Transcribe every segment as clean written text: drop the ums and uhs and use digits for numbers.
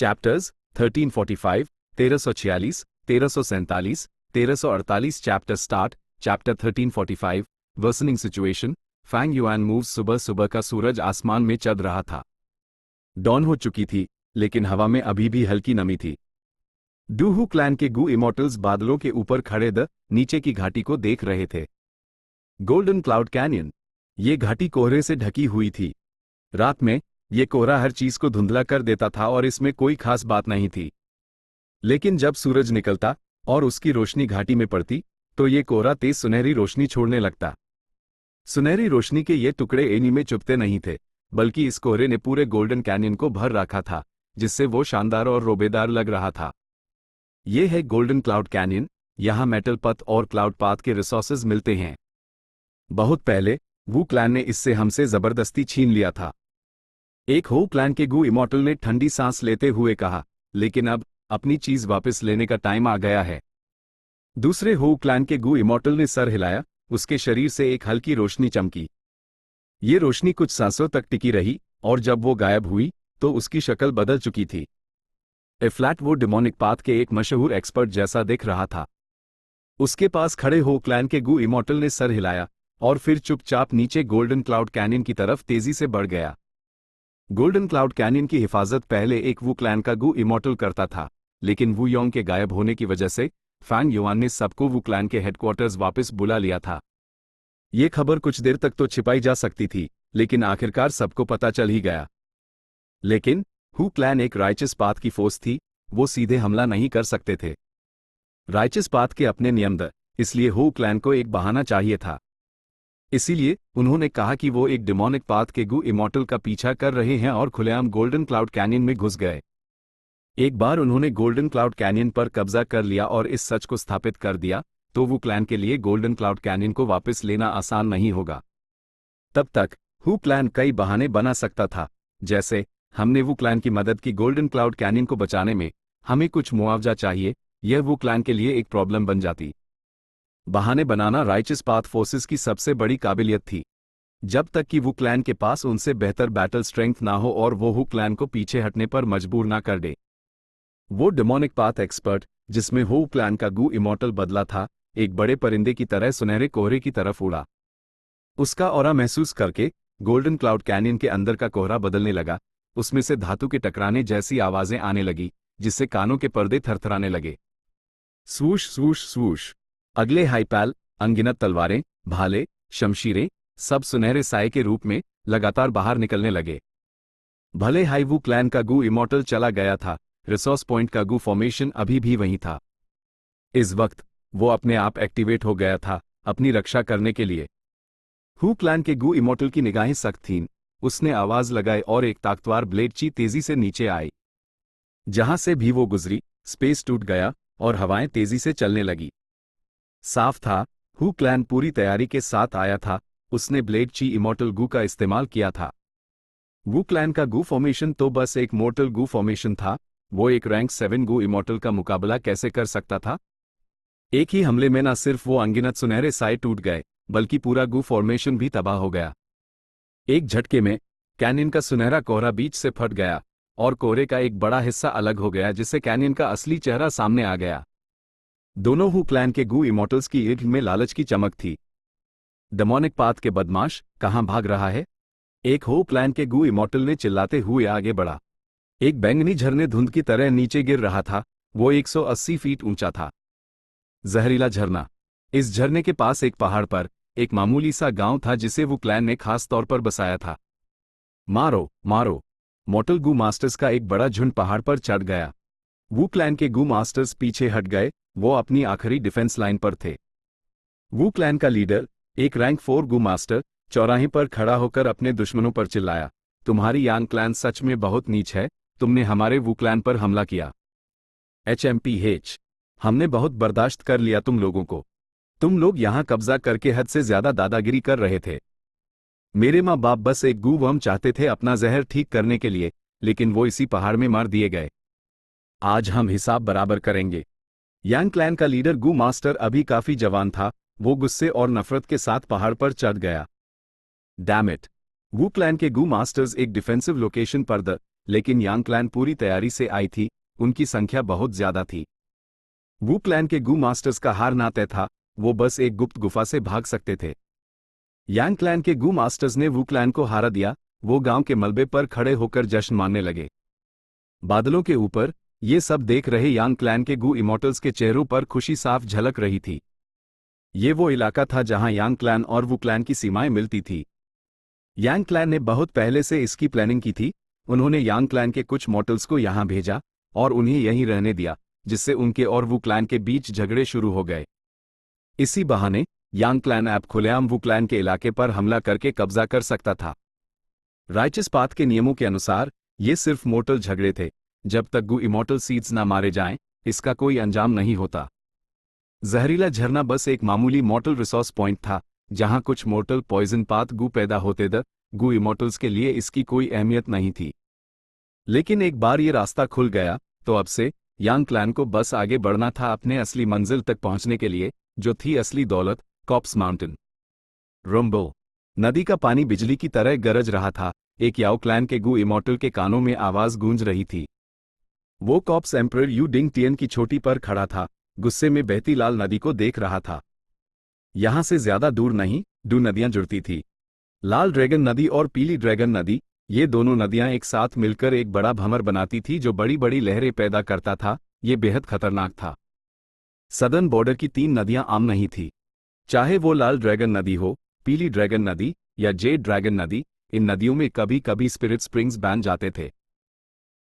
Chapters 1345, 1346, 1347, 1348 chapter start. Chapter 1345 worsening situation. Fang Yuan move. सुबह सुबह का सूरज आसमान में चढ़ रहा था। डॉन हो चुकी थी, लेकिन हवा में अभी भी हल्की नमी थी। डूहू क्लैन के गू इमॉर्टल्स बादलों के ऊपर खड़े नीचे की घाटी को देख रहे थे। Golden cloud canyon. ये घाटी कोहरे से ढकी हुई थी। रात में ये कोहरा हर चीज को धुंधला कर देता था और इसमें कोई खास बात नहीं थी। लेकिन जब सूरज निकलता और उसकी रोशनी घाटी में पड़ती तो ये कोहरा तेज सुनहरी रोशनी छोड़ने लगता। सुनहरी रोशनी के ये टुकड़े एनी में चुभते नहीं थे, बल्कि इस कोहरे ने पूरे गोल्डन कैनियन को भर रखा था, जिससे वो शानदार और रोबेदार लग रहा था। ये है गोल्डन क्लाउड कैनियन। यहाँ मेटल पथ और क्लाउड पाथ के रिसोर्सेज मिलते हैं। बहुत पहले वू क्लैन ने इससे हमसे जबरदस्ती छीन लिया था। एक हो क्लैन के गू इमॉर्टल ने ठंडी सांस लेते हुए कहा, लेकिन अब अपनी चीज वापस लेने का टाइम आ गया है। दूसरे हो क्लैन के गू इमॉर्टल ने सर हिलाया। उसके शरीर से एक हल्की रोशनी चमकी। ये रोशनी कुछ सांसों तक टिकी रही और जब वो गायब हुई तो उसकी शक्ल बदल चुकी थी। एफ्लैट वो डिमोनिक पाथ के एक मशहूर एक्सपर्ट जैसा दिख रहा था। उसके पास खड़े हो क्लैन के गू इमॉर्टल ने सर हिलाया और फिर चुपचाप नीचे गोल्डन क्लाउड कैनियन की तरफ तेजी से बढ़ गया। गोल्डन क्लाउड कैनियन की हिफाजत पहले एक वू क्लैन का गू इमॉर्टल करता था, लेकिन वू योंग के गायब होने की वजह से फैंग युआन ने सबको वू क्लैन के हेडक्वार्टर्स वापस बुला लिया था। ये खबर कुछ देर तक तो छिपाई जा सकती थी, लेकिन आखिरकार सबको पता चल ही गया। लेकिन हू क्लैन एक राइचस पाथ की फोर्स थी, वो सीधे हमला नहीं कर सकते थे। राइचस पाथ के अपने नियम थे, इसलिए हू क्लैन को एक बहाना चाहिए था। इसीलिए उन्होंने कहा कि वो एक डिमोनिक पाथ के गू इमॉर्टल का पीछा कर रहे हैं और खुलेआम गोल्डन क्लाउड कैनियन में घुस गए। एक बार उन्होंने गोल्डन क्लाउड कैनियन पर कब्जा कर लिया और इस सच को स्थापित कर दिया तो वू क्लैन के लिए गोल्डन क्लाउड कैनियन को वापस लेना आसान नहीं होगा। तब तक हू क्लैन कई बहाने बना सकता था, जैसे हमने वू क्लैन की मदद की गोल्डन क्लाउड कैनियन को बचाने में, हमें कुछ मुआवजा चाहिए। यह वू क्लैन के लिए एक प्रॉब्लम बन जाती। बहाने बनाना राइचस पाथ फोर्सेस की सबसे बड़ी काबिलियत थी, जब तक कि वू क्लैन के पास उनसे बेहतर बैटल स्ट्रेंथ ना हो और वो हू क्लैन को पीछे हटने पर मजबूर ना कर दे। वो डिमोनिक पाथ एक्सपर्ट, जिसमें हू क्लैन का गू इमॉर्टल बदला था, एक बड़े परिंदे की तरह सुनहरे कोहरे की तरफ उड़ा। उसका ऑरा महसूस करके गोल्डन क्लाउड कैनियन के अंदर का कोहरा बदलने लगा। उसमें से धातु के टकराने जैसी आवाजें आने लगी, जिससे कानों के पर्दे थरथराने लगे। स्वूश स्वूश स्वूश। अगले हाईपैल, अनगिनत तलवारें, भाले, शमशीरें, सब सुनहरे साए के रूप में लगातार बाहर निकलने लगे। भले हाई वू क्लैन का गू इमॉर्टल चला गया था, रिसोर्स पॉइंट का गू फॉर्मेशन अभी भी वहीं था। इस वक्त वो अपने आप एक्टिवेट हो गया था अपनी रक्षा करने के लिए। हू क्लैन के गू इमॉर्टल की निगाहें सख्त थीं। उसने आवाज लगाई और एक ताकतवर ब्लेड ची तेजी से नीचे आई। जहां से भी वो गुजरी, स्पेस टूट गया और हवाएं तेजी से चलने लगी। साफ था, हू क्लैन पूरी तैयारी के साथ आया था। उसने ब्लेड ची इमॉर्टल गू का इस्तेमाल किया था। वू क्लैन का गू फॉर्मेशन तो बस एक मोर्टल गू फॉर्मेशन था। वो एक रैंक 7 गू इमॉर्टल का मुकाबला कैसे कर सकता था? एक ही हमले में न सिर्फ वो अनगिनत सुनहरे साए टूट गए, बल्कि पूरा गू फॉर्मेशन भी तबाह हो गया। एक झटके में कैनियन का सुनहरा कोहरा बीच से फट गया और कोहरे का एक बड़ा हिस्सा अलग हो गया, जिससे कैनियन का असली चेहरा सामने आ गया। दोनों हू क्लैन के गू इमॉर्टल्स की ईंट में लालच की चमक थी। डेमोनिक पाथ के बदमाश, कहां भाग रहा है? एक हू क्लैन के गू इमॉर्टल ने चिल्लाते हुए आगे बढ़ा। एक बैंगनी झरने धुंध की तरह नीचे गिर रहा था। वो 180 फीट ऊंचा था। जहरीला झरना। इस झरने के पास एक पहाड़ पर एक मामूली सा गांव था, जिसे वू क्लैन ने खास तौर पर बसाया था। मारो मारो। मोर्टल गू मास्टर्स का एक बड़ा झुंड पहाड़ पर चढ़ गया। वू क्लैन के गू मास्टर्स पीछे हट गए। वो अपनी आखिरी डिफेंस लाइन पर थे। वू क्लैन का लीडर, एक रैंक 4 गू मास्टर, चौराहे पर खड़ा होकर अपने दुश्मनों पर चिल्लाया, तुम्हारी यांग क्लैन सच में बहुत नीच है। तुमने हमारे वू क्लैन पर हमला किया। HMPH, हमने बहुत बर्दाश्त कर लिया तुम लोगों को। तुम लोग यहां कब्जा करके हद से ज्यादा दादागिरी कर रहे थे। मेरे माँ बाप बस एक गू वर्म चाहते थे अपना जहर ठीक करने के लिए, लेकिन वो इसी पहाड़ में मार दिए गए। आज हम हिसाब बराबर करेंगे। यांग क्लैन का लीडर गू मास्टर अभी काफी जवान था। वो गुस्से और नफरत के साथ पहाड़ पर चढ़ गया। Damn it. वू क्लैन के गू मास्टर्स एक डिफेंसिव लोकेशन पर लेकिन यांग क्लैन पूरी तैयारी से आई थी, उनकी संख्या बहुत ज्यादा थी। वू क्लैन के गू मास्टर्स का हार ना तय था, वो बस एक गुप्त गुफा से भाग सकते थे। यांग क्लैन के गू मास्टर्स ने वू क्लैन को हरा दिया, वो गांव के मलबे पर खड़े होकर जश्न मानने लगे। बादलों के ऊपर ये सब देख रहे यांग क्लैन के गू इमॉर्टल्स के चेहरों पर खुशी साफ झलक रही थी। ये वो इलाका था जहां यांग क्लैन और वू क्लैन की सीमाएं मिलती थी। यांग क्लैन ने बहुत पहले से इसकी प्लानिंग की थी। उन्होंने यांग क्लैन के कुछ मॉर्टल्स को यहां भेजा और उन्हें यहीं रहने दिया, जिससे उनके और वू क्लैन के बीच झगड़े शुरू हो गए। इसी बहाने यांग क्लैन ऐप खुलेआम वू क्लैन के इलाके पर हमला करके कब्जा कर सकता था। राइचस पाथ के नियमों के अनुसार ये सिर्फ मोर्टल झगड़े थे, जब तक गू इमॉर्टल सीड्स ना मारे जाएं, इसका कोई अंजाम नहीं होता। जहरीला झरना बस एक मामूली मॉर्टल रिसोर्स पॉइंट था, जहां कुछ मोर्टल पॉइजन पाथ गू पैदा होते थे। गू इमॉर्टल्स के लिए इसकी कोई अहमियत नहीं थी। लेकिन एक बार ये रास्ता खुल गया तो अब से यांग क्लैन को बस आगे बढ़ना था अपने असली मंजिल तक पहुंचने के लिए, जो थी असली दौलत, कॉप्स माउंटेन। रंबो नदी का पानी बिजली की तरह गरज रहा था। एक याओ क्लैन के गू इमॉर्टल के कानों में आवाज गूंज रही थी। वो कॉप्स एम्परर यू डिंग टियन की चोटी पर खड़ा था, गुस्से में बहती लाल नदी को देख रहा था। यहां से ज्यादा दूर नहीं, दो नदियां जुड़ती थी, लाल ड्रैगन नदी और पीली ड्रैगन नदी। ये दोनों नदियां एक साथ मिलकर एक बड़ा भंवर बनाती थी जो बड़ी बड़ी लहरें पैदा करता था। ये बेहद खतरनाक था। सदर्न बॉर्डर की 3 नदियां आम नहीं थी, चाहे वो लाल ड्रैगन नदी हो, पीली ड्रैगन नदी या जेड ड्रैगन नदी। इन नदियों में कभी कभी स्पिरिट स्प्रिंग्स बन जाते थे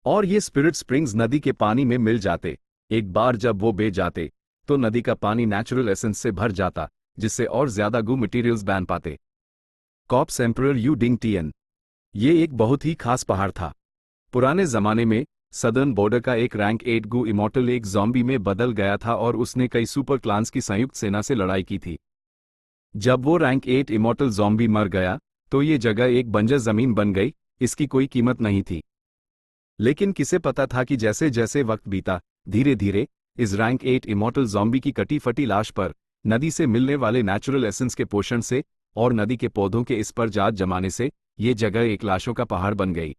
और ये स्पिरिट स्प्रिंग्स नदी के पानी में मिल जाते। एक बार जब वो बह जाते तो नदी का पानी नेचुरल एसेंस से भर जाता, जिससे और ज्यादा गू मटेरियल्स बन पाते। कॉप्स एम्परर यू डिंग टियन ये एक बहुत ही खास पहाड़ था। पुराने जमाने में सदर्न बॉर्डर का एक रैंक 8 गू इमॉर्टल एक ज़ॉम्बी में बदल गया था और उसने कई सुपर क्लान्स की संयुक्त सेना से लड़ाई की थी। जब वो रैंक 8 इमॉर्टल ज़ॉम्बी मर गया तो ये जगह एक बंजर जमीन बन गई। इसकी कोई कीमत नहीं थी। लेकिन किसे पता था कि जैसे जैसे वक्त बीता, धीरे धीरे इस रैंक 8 इमॉर्टल ज़ॉम्बी की कटी फटी लाश पर नदी से मिलने वाले नेचुरल एसेंस के पोषण से और नदी के पौधों के इस पर जात जमाने से ये जगह एक लाशों का पहाड़ बन गई।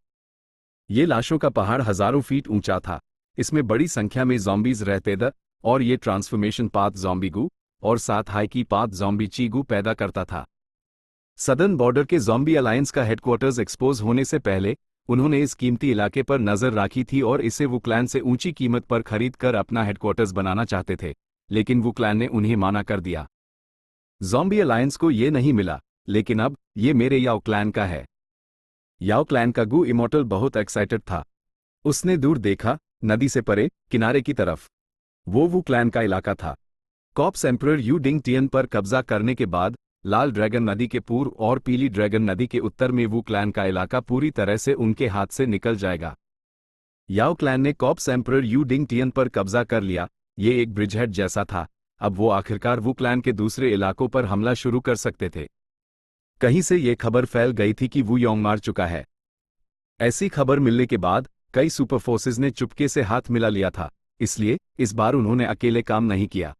ये लाशों का पहाड़ हजारों फीट ऊंचा था। इसमें बड़ी संख्या में ज़ॉम्बीज रहते थे और ये ट्रांसफॉर्मेशन पाथ ज़ॉम्बी गू और साथ हाइकी पाथ ज़ॉम्बी चीगू पैदा करता था। सदर्न बॉर्डर के ज़ॉम्बी अलायंस का हेडक्वार्टर्स एक्सपोज होने से पहले उन्होंने इस कीमती इलाके पर नजर रखी थी और इसे वू क्लैन से ऊंची कीमत पर खरीद कर अपना हेडक्वार्टर्स बनाना चाहते थे, लेकिन वू क्लैन ने उन्हें माना कर दिया। ज़ॉम्बी अलायंस को ये नहीं मिला, लेकिन अब ये मेरे याओ क्लैन का है। याओ क्लैन का गू इमॉर्टल बहुत एक्साइटेड था। उसने दूर देखा, नदी से परे किनारे की तरफ। वो वू क्लैन का इलाका था। कॉप्स एम्परर यू डिंग टियन पर कब्जा करने के बाद लाल ड्रैगन नदी के पूर्व और पीली ड्रैगन नदी के उत्तर में वू क्लैन का इलाका पूरी तरह से उनके हाथ से निकल जाएगा। याओ क्लैन ने कॉप्स एम्परर यू डिंग टियन पर कब्जा कर लिया। ये एक ब्रिजहेड जैसा था। अब वो आखिरकार वू क्लैन के दूसरे इलाकों पर हमला शुरू कर सकते थे। कहीं से ये खबर फैल गई थी कि वू योंग मार चुका है। ऐसी खबर मिलने के बाद कई सुपर फोर्सेज ने चुपके से हाथ मिला लिया था, इसलिए इस बार उन्होंने अकेले काम नहीं किया।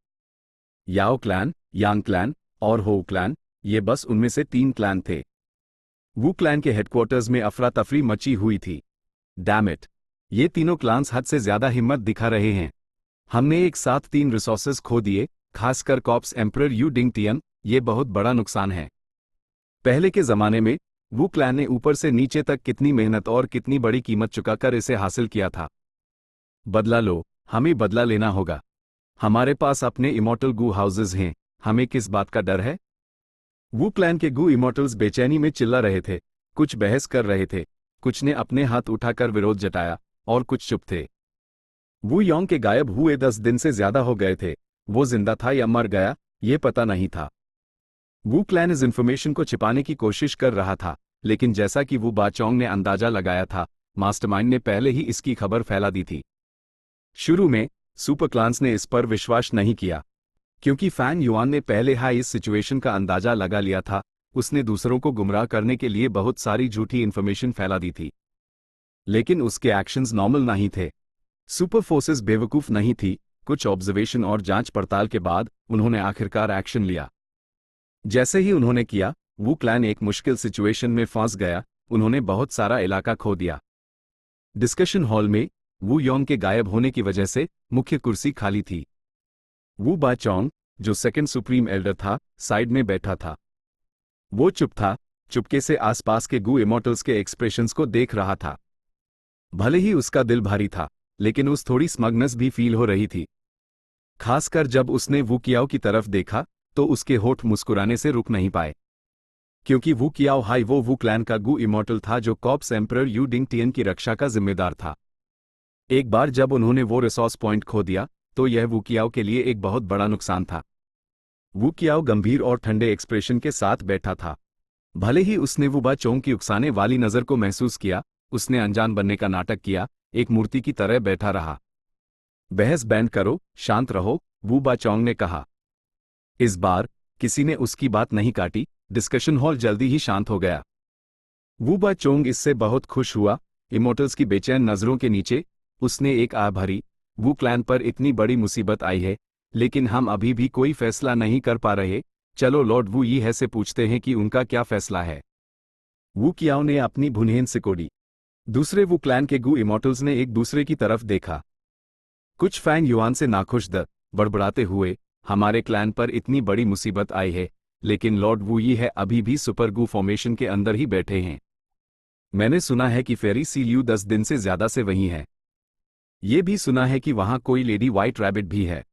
याओ क्लैन, यांग क्लैन और हो क्लैन, ये बस उनमें से 3 क्लैन थे। वू क्लैन के हेडक्वार्टर्स में अफरा तफरी मची हुई थी। डैम इट, ये तीनों क्लान्स हद से ज्यादा हिम्मत दिखा रहे हैं। हमने एक साथ 3 रिसोर्सेज खो दिए, खासकर कॉप्स एम्परर यू डिंग टियन। ये बहुत बड़ा नुकसान है। पहले के जमाने में वू क्लैन ने ऊपर से नीचे तक कितनी मेहनत और कितनी बड़ी कीमत चुकाकर इसे हासिल किया था। बदला लो, हमें बदला लेना होगा। हमारे पास अपने इमॉर्टल गू हाउसेज हैं, हमें किस बात का डर है? वू क्लैन के गू इमॉर्टल्स बेचैनी में चिल्ला रहे थे। कुछ बहस कर रहे थे, कुछ ने अपने हाथ उठाकर विरोध जताया और कुछ चुप थे। वू योंग के गायब हुए 10 दिन से ज्यादा हो गए थे। वो जिंदा था या मर गया, ये पता नहीं था। वू क्लैन इस इंफॉर्मेशन को छिपाने की कोशिश कर रहा था, लेकिन जैसा कि वू बाचोंग ने अंदाजा लगाया था, मास्टरमाइंड ने पहले ही इसकी खबर फैला दी थी। शुरू में सुपर क्लान्स ने इस पर विश्वास नहीं किया, क्योंकि फैंग युआन ने पहले ही इस सिचुएशन का अंदाजा लगा लिया था। उसने दूसरों को गुमराह करने के लिए बहुत सारी झूठी इंफॉर्मेशन फैला दी थी, लेकिन उसके एक्शंस नॉर्मल नहीं थे। सुपर फोर्सेस बेवकूफ नहीं थी। कुछ ऑब्जर्वेशन और जांच पड़ताल के बाद उन्होंने आखिरकार एक्शन लिया। जैसे ही उन्होंने किया, वू क्लैन एक मुश्किल सिचुएशन में फंस गया। उन्होंने बहुत सारा इलाका खो दिया। डिस्कशन हॉल में वू योंग के गायब होने की वजह से मुख्य कुर्सी खाली थी। वू बा चोंग, जो सेकंड सुप्रीम एल्डर था, साइड में बैठा था। वो चुप था, चुपके से आसपास के गू इमोर्टल्स के एक्सप्रेशंस को देख रहा था। भले ही उसका दिल भारी था, लेकिन उस थोड़ी स्मगनेस भी फील हो रही थी। खासकर जब उसने वू कियाओ की तरफ देखा तो उसके होठ मुस्कुराने से रुक नहीं पाए, क्योंकि वू कियाओ हाई वो वू क्लैन का गू इमोर्टल था जो कॉप्स एम्परर यू डिंग टियन की रक्षा का जिम्मेदार था। एक बार जब उन्होंने वो रिसोर्स पॉइंट खो दिया तो यह वू कियाओ के लिए एक बहुत बड़ा नुकसान था। वू कियाओ गंभीर और ठंडे एक्सप्रेशन के साथ बैठा था। भले ही उसने वू बा चोंग की उकसाने वाली नज़र को महसूस किया, उसने अनजान बनने का नाटक किया, एक मूर्ति की तरह बैठा रहा। बहस बैंड करो, शांत रहो, वू बा चोंग ने कहा। इस बार किसी ने उसकी बात नहीं काटी, डिस्कशन हॉल जल्दी ही शांत हो गया। वू बा चोंग इससे बहुत खुश हुआ। इमोर्टल्स की बेचैन नज़रों के नीचे उसने एक आह भरी, वू क्लैन पर इतनी बड़ी मुसीबत आई है, लेकिन हम अभी भी कोई फैसला नहीं कर पा रहे। चलो लॉर्ड वू यी है से पूछते हैं कि उनका क्या फैसला है। वू कियाओ ने अपनी भुनहेन सिकोड़ी। दूसरे वू क्लैन के गू इमोर्टल्स ने एक दूसरे की तरफ देखा, कुछ फैंग युआन से नाखुश बड़बड़ाते हुए। हमारे क्लैन पर इतनी बड़ी मुसीबत आई है, लेकिन लॉर्ड वू यी है अभी भी सुपर गू फॉर्मेशन के अंदर ही बैठे हैं। मैंने सुना है कि फेरी सीलियू 10 दिन से ज्यादा से वहीं है। ये भी सुना है कि वहां कोई लेडी व्हाइट रैबिट भी है।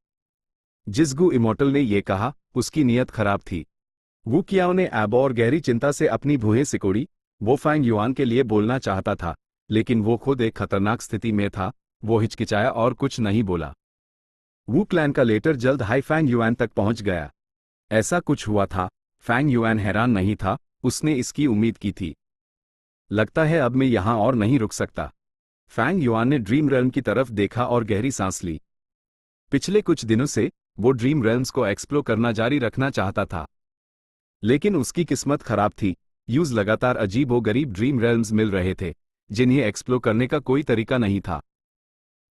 जिस गू इमोर्टल ने ये कहा उसकी नीयत खराब थी। वू कियाओ ने ऐब और गहरी चिंता से अपनी भुहें सिकोड़ी। वो फैंग युआन के लिए बोलना चाहता था, लेकिन वो खुद एक खतरनाक स्थिति में था। वो हिचकिचाया और कुछ नहीं बोला। वू क्लैन का लेटर जल्द हाई फैंग युआन तक पहुंच गया। ऐसा कुछ हुआ था। फैंग युआन हैरान नहीं था, उसने इसकी उम्मीद की थी। लगता है अब मैं यहां और नहीं रुक सकता। फैंग युआन ने ड्रीम रेल्म की तरफ देखा और गहरी सांस ली। पिछले कुछ दिनों से वो ड्रीम रेल्म्स को एक्सप्लोर करना जारी रखना चाहता था, लेकिन उसकी किस्मत खराब थी। यूज लगातार अजीबोगरीब ड्रीम रेल्म्स मिल रहे थे, जिन्हें एक्सप्लोर करने का कोई तरीका नहीं था।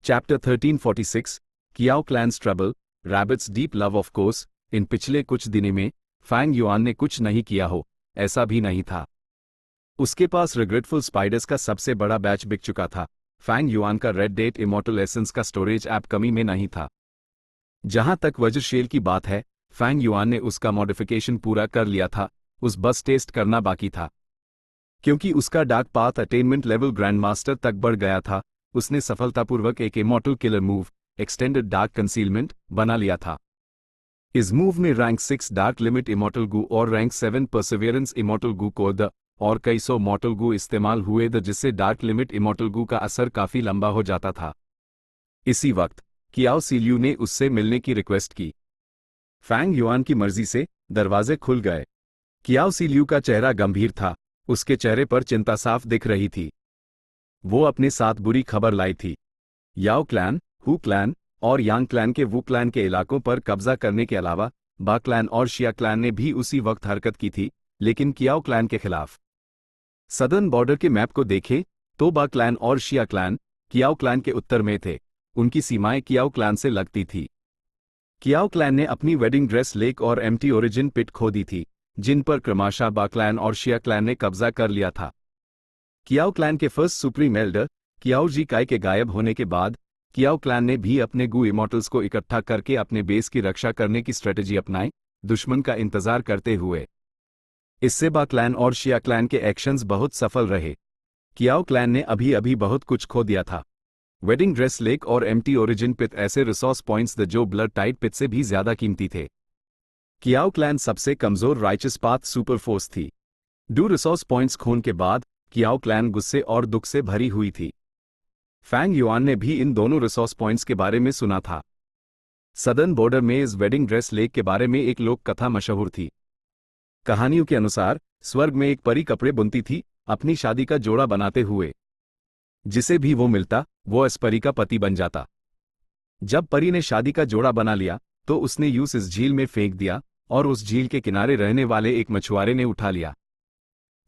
Chapter 1346 Qiao clan's trouble, rabbit's deep love of course. इन पिछले कुछ दिनों में फैंग युआन ने कुछ नहीं किया हो, ऐसा भी नहीं था। उसके पास रिग्रेटफुल स्पाइडर्स का सबसे बड़ा बैच बिक चुका था। फैंग युआन का रेड डेट इमोर्टल एसेंस का स्टोरेज ऐप कमी में नहीं था। जहां तक वज्रशेल की बात है, फैंग युआन ने उसका मॉडिफिकेशन पूरा कर लिया था, उस बस टेस्ट करना बाकी था। क्योंकि उसका dark path attainment level grand master तक बढ़ गया था, उसने सफलतापूर्वक एक immortal killer move, extended dark concealment, बना लिया था। इस मूव में रैंक 6 डार्क लिमिट इमोर्टल गू और रैंक 7 परसिवियरेंस इमोर्टल गू को और कई सौ मॉर्टल गू इस्तेमाल हुए जिससे डार्क लिमिट इमोर्टल गू का असर काफी लंबा हो जाता था। इसी वक्त कियाओ सीलियू ने उससे मिलने की रिक्वेस्ट की। फैंग युआन की मर्जी से दरवाजे खुल गए। कियाओ सीलियू का चेहरा गंभीर था, उसके चेहरे पर चिंता साफ दिख रही थी। वो अपने साथ बुरी खबर लाई थी। याओ क्लैन, हु क्लैन और यांग क्लैन के वू क्लैन के इलाकों पर कब्जा करने के अलावा बा क्लैन और शिया क्लैन ने भी उसी वक्त हरकत की थी, लेकिन कियाओ क्लैन के खिलाफ। सदर्न बॉर्डर के मैप को देखें तो बा क्लैन और शिया क्लैन कियाओ क्लैन के उत्तर में थे। उनकी सीमाएं कियाओ क्लैन से लगती थी। कियाओ क्लैन ने अपनी वेडिंग ड्रेस लेक और एम्प्टी ओरिजिन पिट खो दी थी, जिन पर क्रमशः बा क्लैन और शिया क्लैन ने कब्जा कर लिया था। कियाओ क्लैन के फर्स्ट सुप्रीम एल्डर कियाओ जी काई के गायब होने के बाद कियाओ क्लैन ने भी अपने गू इमोर्टल्स को इकट्ठा करके अपने बेस की रक्षा करने की स्ट्रेटजी अपनाई, दुश्मन का इंतजार करते हुए। इससे बा क्लैन और शिया क्लैन के एक्शंस बहुत सफल रहे। कियाओ क्लैन ने अभी अभी बहुत कुछ खो दिया था। वेडिंग ड्रेस लेक और एम्प्टी ओरिजिन पिट ऐसे रिसोर्स पॉइंट्स जो ब्लड टाइड पिट से भी ज्यादा कीमती थे। कियाओ क्लैन सबसे कमजोर राइचस पाथ सुपर फोर्स थी। डू रिसोर्स पॉइंट्स खोने के बाद कियाओ क्लैन गुस्से और दुख से भरी हुई थी। फैंग युआन ने भी इन दोनों रिसोर्स पॉइंट्स के बारे में सुना था। सदर्न बॉर्डर में इस वेडिंग ड्रेस लेक के बारे में एक लोक कथा मशहूर थी। कहानियों के अनुसार स्वर्ग में एक परी कपड़े बुनती थी, अपनी शादी का जोड़ा बनाते हुए। जिसे भी वो मिलता वो इस परी का पति बन जाता। जब परी ने शादी का जोड़ा बना लिया तो उसने यूं इस झील में फेंक दिया और उस झील के किनारे रहने वाले एक मछुआरे ने उठा लिया।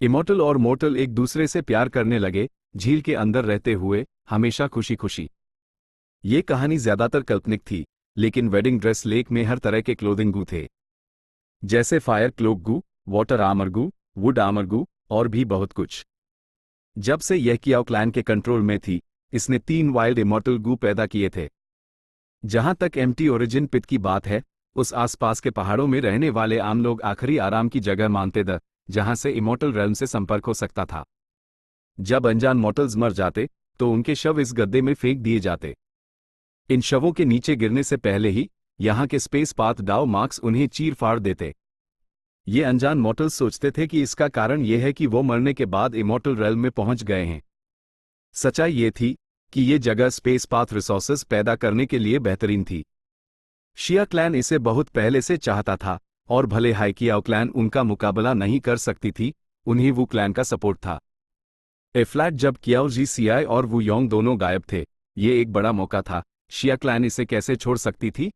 इमोर्टल और मोर्टल एक दूसरे से प्यार करने लगे, झील के अंदर रहते हुए हमेशा खुशी खुशी। ये कहानी ज्यादातर काल्पनिक थी, लेकिन वेडिंग ड्रेस लेक में हर तरह के क्लोथिंग गू थे, जैसे fire cloak Gu, water armour Gu, wood armour Gu और भी बहुत कुछ। जब से यह कियाओ क्लैन के कंट्रोल में थी, इसने 3 वाइल्ड इमॉर्टल गू पैदा किए थे। जहां तक एम्प्टी ओरिजिन पिट की बात है, उस आसपास के पहाड़ों में रहने वाले आम लोग आखिरी आराम की जगह मानते थे, जहां से इमॉर्टल रेल्म से संपर्क हो सकता था। जब अनजान मॉर्टल्स मर जाते तो उनके शव इस गड्ढे में फेंक दिए जाते। इन शवों के नीचे गिरने से पहले ही यहाँ के स्पेस पाथ डाउ मार्क्स उन्हें चीर फाड़ देते। ये अनजान मॉर्टल्स सोचते थे कि इसका कारण यह है कि वो मरने के बाद इमॉर्टल रेल्म में पहुंच गए हैं। सच्चाई ये थी कि ये जगह स्पेस पाथ रिसोर्सेज पैदा करने के लिए बेहतरीन थी। शिया क्लैन इसे बहुत पहले से चाहता था, और भले हाई कियाओ क्लैन उनका मुकाबला नहीं कर सकती थी, उन्हें वू क्लैन का सपोर्ट था। फ्लैट जब कियाओ जी सियाई और वू योंग दोनों गायब थे, ये एक बड़ा मौका था। शिया क्लैन इसे कैसे छोड़ सकती थी?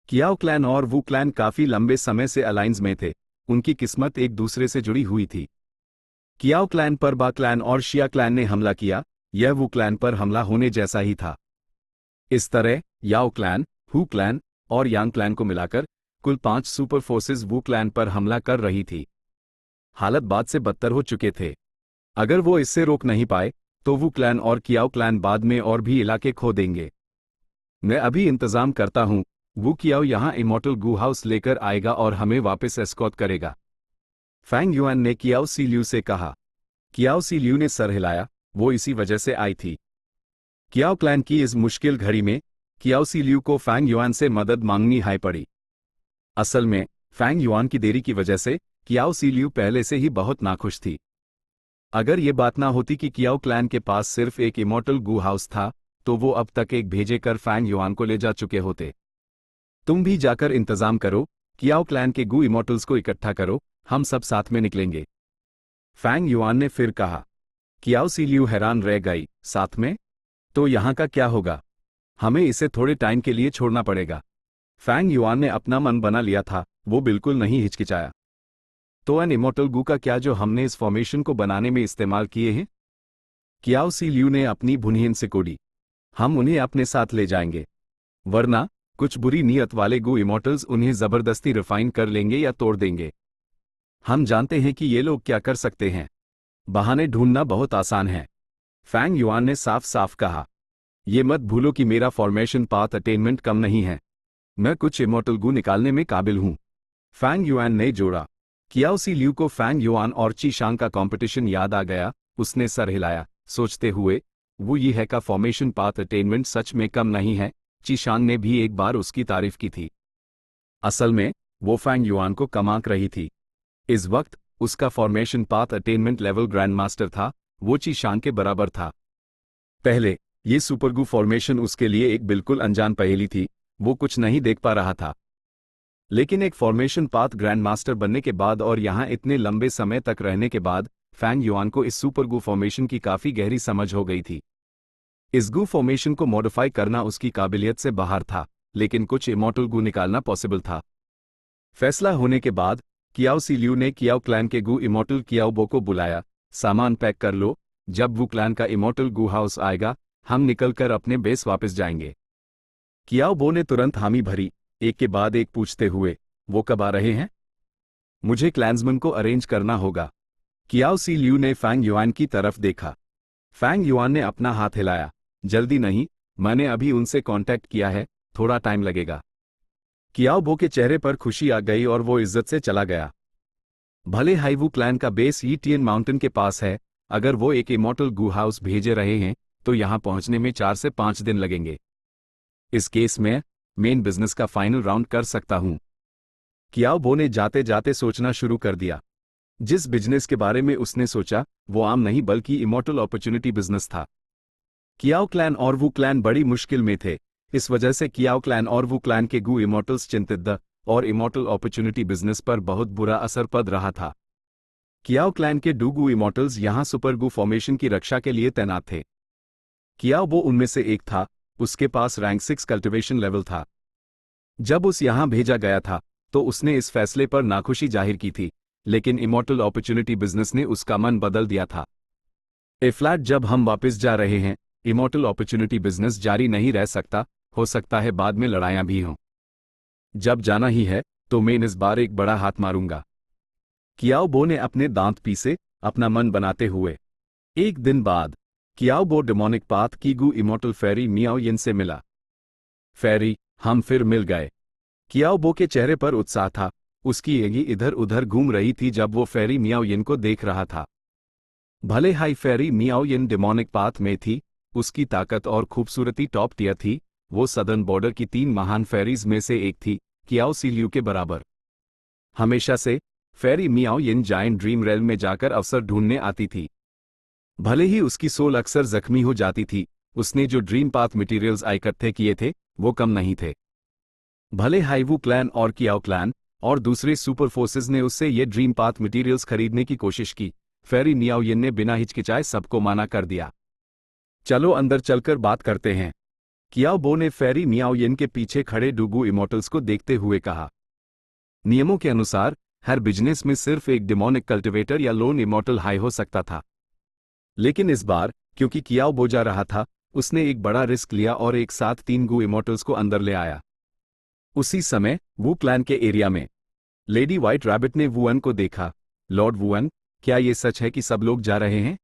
कियाओ क्लैन और वू क्लैन काफी लंबे समय से अलायंस में थे, उनकी किस्मत एक दूसरे से जुड़ी हुई थी। कियाओ क्लैन पर बा क्लैन और शिया क्लैन ने हमला किया, यह वू क्लैन पर हमला होने जैसा ही था। इस तरह याओ क्लैन, हू क्लैन और यांग क्लैन को मिलाकर कुल 5 सुपर फोर्सेस वू क्लैन पर हमला कर रही थी। हालत बाद से बदतर हो चुके थे। अगर वो इससे रोक नहीं पाए तो वू क्लैन और कियाओ क्लैन बाद में और भी इलाके खो देंगे। मैं अभी इंतजाम करता हूं, वू कियाओ यहां इमॉर्टल गू हाउस लेकर आएगा और हमें वापस एस्कॉर्ट करेगा। फैंग युआन ने कियाओ सी ल्यू से कहा। कियाओ सी ल्यू ने सर हिलाया, वो इसी वजह से आई थी। कियाओ क्लैन की इस मुश्किल घड़ी में कियाओ सी ल्यू को फैंग युआन से मदद मांगनी हाई पड़ी। असल में फैंग युआन की देरी की वजह से कियाओ सी ल्यू पहले से ही बहुत नाखुश थी। अगर ये बात ना होती कि कियाओ क्लैन के पास सिर्फ एक इमॉर्टल गू हाउस था, तो वो अब तक एक भेजे कर फैंग युआन को ले जा चुके होते। तुम भी जाकर इंतजाम करो, कियाओ क्लैन के गू इमॉर्टल्स को इकट्ठा करो, हम सब साथ में निकलेंगे। फैंग युआन ने फिर कहा। कियाओ सी ल्यू हैरान रह गई, साथ में? तो यहाँ का क्या होगा? हमें इसे थोड़े टाइम के लिए छोड़ना पड़ेगा। फैंग युआन ने अपना मन बना लिया था, वो बिल्कुल नहीं हिचकिचाया। तो एन इमॉर्टल गू का क्या जो हमने इस फॉर्मेशन को बनाने में इस्तेमाल किए हैं? कियाओ सी ल्यू ने अपनी भुनहीन सिकोड़ी। हम उन्हें अपने साथ ले जाएंगे, वरना कुछ बुरी नीयत वाले गू इमॉर्टल्स उन्हें जबरदस्ती रिफाइन कर लेंगे या तोड़ देंगे। हम जानते हैं कि ये लोग क्या कर सकते हैं। बहाने ढूंढना बहुत आसान है, फैंग युआन ने साफ साफ कहा। ये मत भूलो कि मेरा फॉर्मेशन पाथ अटेनमेंट कम नहीं है, मैं कुछ इमॉर्टल गू निकालने में काबिल हूं। फैंग युआन ने जोड़ा। कियाओ सी ल्यू को फैंग युआन और ची शांग का कंपटीशन याद आ गया, उसने सर हिलाया, सोचते हुए, वो ये है का फॉर्मेशन पाथ अटेनमेंट सच में कम नहीं है। ची शांग ने भी एक बार उसकी तारीफ की थी। असल में वो फैंग युआन को कम आंक रही थी। इस वक्त उसका formation path attainment level grand master था, वो ची शांग के बराबर था। पहले ये सुपरगू फॉर्मेशन उसके लिए एक बिल्कुल अनजान पहेली थी, वो कुछ नहीं देख पा रहा था। लेकिन एक फॉर्मेशन पाथ ग्रैंड मास्टर बनने के बाद और यहां इतने लंबे समय तक रहने के बाद फैंग युआन को इस सुपरगू फॉर्मेशन की काफी गहरी समझ हो गई थी। इस गू फॉर्मेशन को मॉडिफाई करना उसकी काबिलियत से बाहर था, लेकिन कुछ इमॉर्टल गू निकालना पॉसिबल था। फैसला होने के बाद कियाओ सी ल्यू ने कियाओ क्लैन के गू इमॉर्टल कियाओ बो को बुलाया। सामान पैक कर लो, जब वू क्लैन का इमॉर्टल गू हाउस आएगा हम निकलकर अपने बेस वापस जाएंगे। कियाओ बो ने तुरंत हामी भरी, एक के बाद एक पूछते हुए, वो कब आ रहे हैं? मुझे क्लैंसमैन को अरेंज करना होगा। कियाओ सी ल्यू ने फैंग युआन की तरफ देखा। फैंग युआन ने अपना हाथ हिलाया, जल्दी नहीं, मैंने अभी उनसे कांटेक्ट किया है, थोड़ा टाइम लगेगा। कियाओ बो के चेहरे पर खुशी आ गई और वो इज्जत से चला गया। भले हाईवू क्लैन का बेस यीटियन माउंटेन के पास है, अगर वो एक इमॉर्टल गू हाउस भेजे रहे हैं तो यहां पहुंचने में 4 से 5 दिन लगेंगे। इस केस में मेन बिजनेस का फाइनल राउंड कर सकता हूं। कियाओ बो ने जाते जाते सोचना शुरू कर दिया। जिस बिजनेस के बारे में उसने सोचा वो आम नहीं बल्कि इमॉर्टल अपॉर्चुनिटी बिजनेस था। कियाओ क्लैन और वू क्लैन बड़ी मुश्किल में थे, इस वजह से कियाओ क्लैन और वू क्लैन के गू इमॉर्टल्स चिंतित द और इमॉर्टल अपॉर्चुनिटी बिजनेस पर बहुत बुरा असर पड़ रहा था। कियाओ क्लैन के डू गू इमॉर्टल्स यहां सुपर गू फॉर्मेशन की रक्षा के लिए तैनात थे। कियाओ बो उनमें से एक था, उसके पास रैंक 6 कल्टिवेशन लेवल था। जब उस यहां भेजा गया था तो उसने इस फैसले पर नाखुशी जाहिर की थी, लेकिन इमॉर्टल अपॉर्चुनिटी बिजनेस ने उसका मन बदल दिया था। फ्लैट जब हम वापस जा रहे हैं, इमॉर्टल अपॉर्चुनिटी बिजनेस जारी नहीं रह सकता, हो सकता है बाद में लड़ाइयां भी हों। जब जाना ही है तो मैं इस बार एक बड़ा हाथ मारूंगा। कियाओ बो ने अपने दांत पीसे, अपना मन बनाते हुए। एक दिन बाद कियाओ बो डेमोनिक पाथ की गु इमोर्टल फेरी मियाओ यिन से मिला। फेरी, हम फिर मिल गए। कियाओ बो के चेहरे पर उत्साह था, उसकी एगी इधर उधर घूम रही थी जब वो फेरी मियाओ यिन को देख रहा था। भले हाई फेरी मियाओ यिन डेमोनिक पाथ में थी, उसकी ताकत और खूबसूरती टॉप टियर थी, वो सदर्न बॉर्डर की 3 महान फेरीज में से एक थी, कियाओ सीलियू के बराबर। हमेशा से फेरी मियाओ यिन जायंट ड्रीम रेल में जाकर अवसर ढूंढने आती थी। भले ही उसकी सोल अक्सर जख्मी हो जाती थी, उसने जो ड्रीम पाथ मटेरियल्स इकट्ठे किए थे वो कम नहीं थे। भले हाइवू क्लैन और कियाओ क्लैन और दूसरे सुपर फोर्सेस ने उससे ये ड्रीम पाथ मटेरियल्स खरीदने की कोशिश की, फेरी मियाओ यिन ने बिना हिचकिचाए सबको मना कर दिया। चलो अंदर चलकर बात करते हैं, कियाओ बो ने फेरी मियाओ यिन के पीछे खड़े डुगू इमोर्टल्स को देखते हुए कहा। नियमों के अनुसार हर बिजनेस में सिर्फ एक डिमोनिक कल्टिवेटर या लोन इमोर्टल हाई हो सकता था, लेकिन इस बार क्योंकि कियाओ बो जा रहा था, उसने एक बड़ा रिस्क लिया और एक साथ 3 गू इमोर्टल्स को अंदर ले आया। उसी समय वू क्लैन के एरिया में लेडी व्हाइट रैबिट ने वुअन को देखा। लॉर्ड वुअन, क्या ये सच है कि सब लोग जा रहे हैं?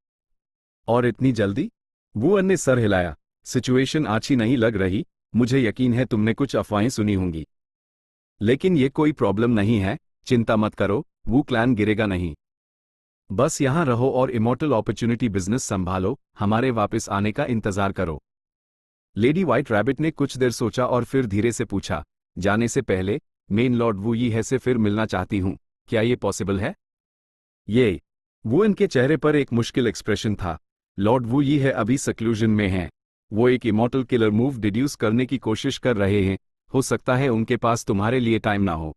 और इतनी जल्दी? वुअन ने सर हिलाया। सिचुएशन अच्छी नहीं लग रही, मुझे यकीन है तुमने कुछ अफवाहें सुनी होंगी। लेकिन ये कोई प्रॉब्लम नहीं है, चिंता मत करो, वू क्लैन गिरेगा नहीं। बस यहां रहो और इमोर्टल अपॉर्चुनिटी बिजनेस संभालो, हमारे वापस आने का इंतजार करो। लेडी व्हाइट रैबिट ने कुछ देर सोचा और फिर धीरे से पूछा, जाने से पहले मेन लॉर्ड वू यी है से फिर मिलना चाहती हूं, क्या ये पॉसिबल है? ये वुअन के चेहरे पर एक मुश्किल एक्सप्रेशन था। लॉर्ड वू यी है अभी सक्लूजन में हैं, वो एक इमोर्टल किलर मूव डिड्यूस करने की कोशिश कर रहे हैं, हो सकता है उनके पास तुम्हारे लिए टाइम ना हो।